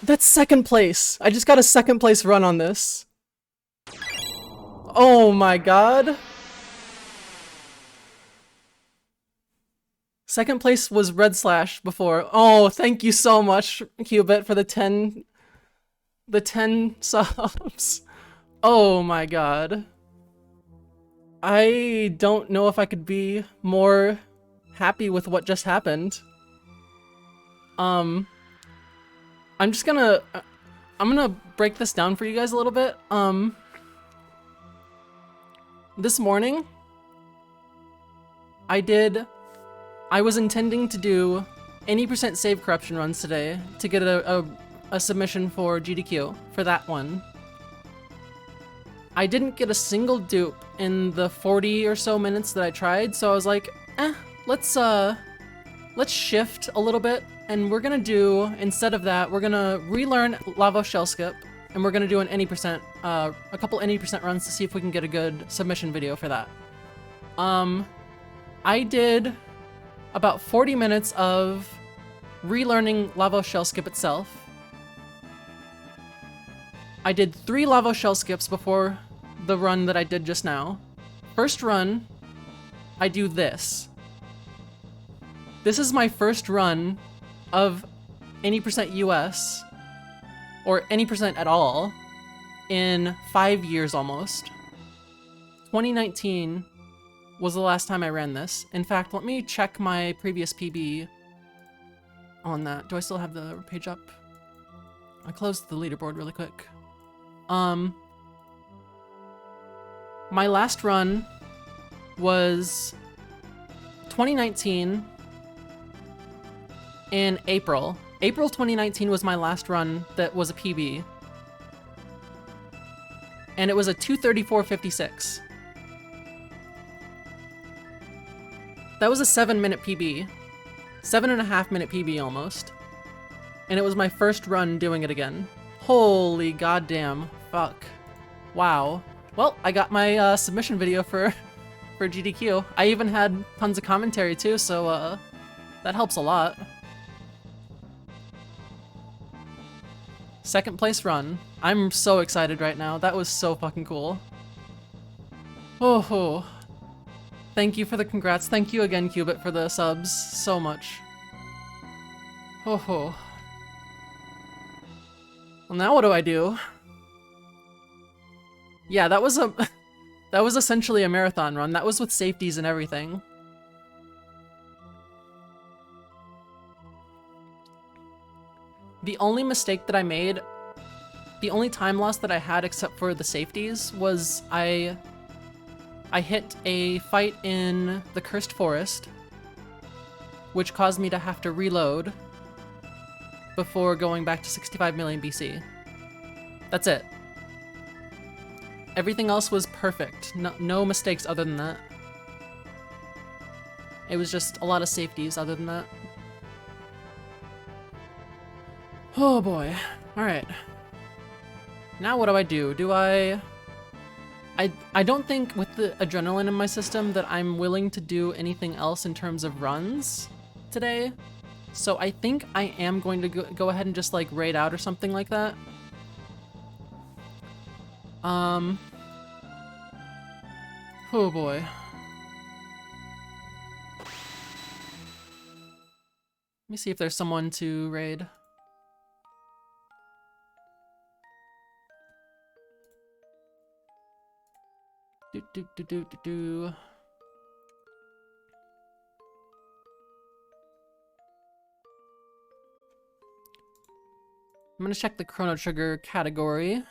that's 2nd place. I just got a 2nd place run on this. Oh my god. 2nd place was Red Slash before. Oh, thank you so much, Qubit, for the 10 subs. Oh my god. I don't know if I could be more happy with what just happened. I'm gonna break this down for you guys a little bit. This morning, I was intending to do any % save corruption runs today to get a submission for GDQ for that one. I didn't get a single dupe in the 40 or so minutes that I tried, so I was like, let's shift a little bit, and we're gonna do, instead of that, we're gonna relearn Lava Shell Skip, and we're gonna do an any %, a couple any % runs to see if we can get a good submission video for that. I did about 40 minutes of relearning Lava Shell Skip itself. I did 3 Lava Shell Skips before the run that I did just now. First run, I do this. This is my first run of any % US, or any % at all, in 5 years almost. 2019 was the last time I ran this. In fact, let me check my previous PB on that. Do I still have the page up? I closed the leaderboard really quick. My last run was 2019 in April. April 2019 was my last run that was a PB. And it was a 2:34:56. That was a 7-minute PB. 7.5-minute PB almost. And it was my first run doing it again. Holy goddamn fuck. Wow. Well, I got my submission video for GDQ. I even had tons of commentary too, so that helps a lot. 2nd place run. I'm so excited right now. That was so fucking cool. Oh. Thank you for the congrats. Thank you again, Qubit, for the subs so much. Oh. Well, now what do I do? Yeah, that was essentially a marathon run. That was with safeties and everything. The only mistake that I made, the only time loss that I had except for the safeties was I hit a fight in the Cursed Forest, which caused me to have to reload before going back to 65 million BC. That's it. Everything else was perfect. No mistakes other than that. It was just a lot of safeties other than that. Oh boy. Alright. Now what do? Do I don't think with the adrenaline in my system that I'm willing to do anything else in terms of runs today. So I think I am going to go ahead and just like raid out or something like that. Oh boy. Let me see if there's someone to raid. Do. I'm gonna check the Chrono Trigger category.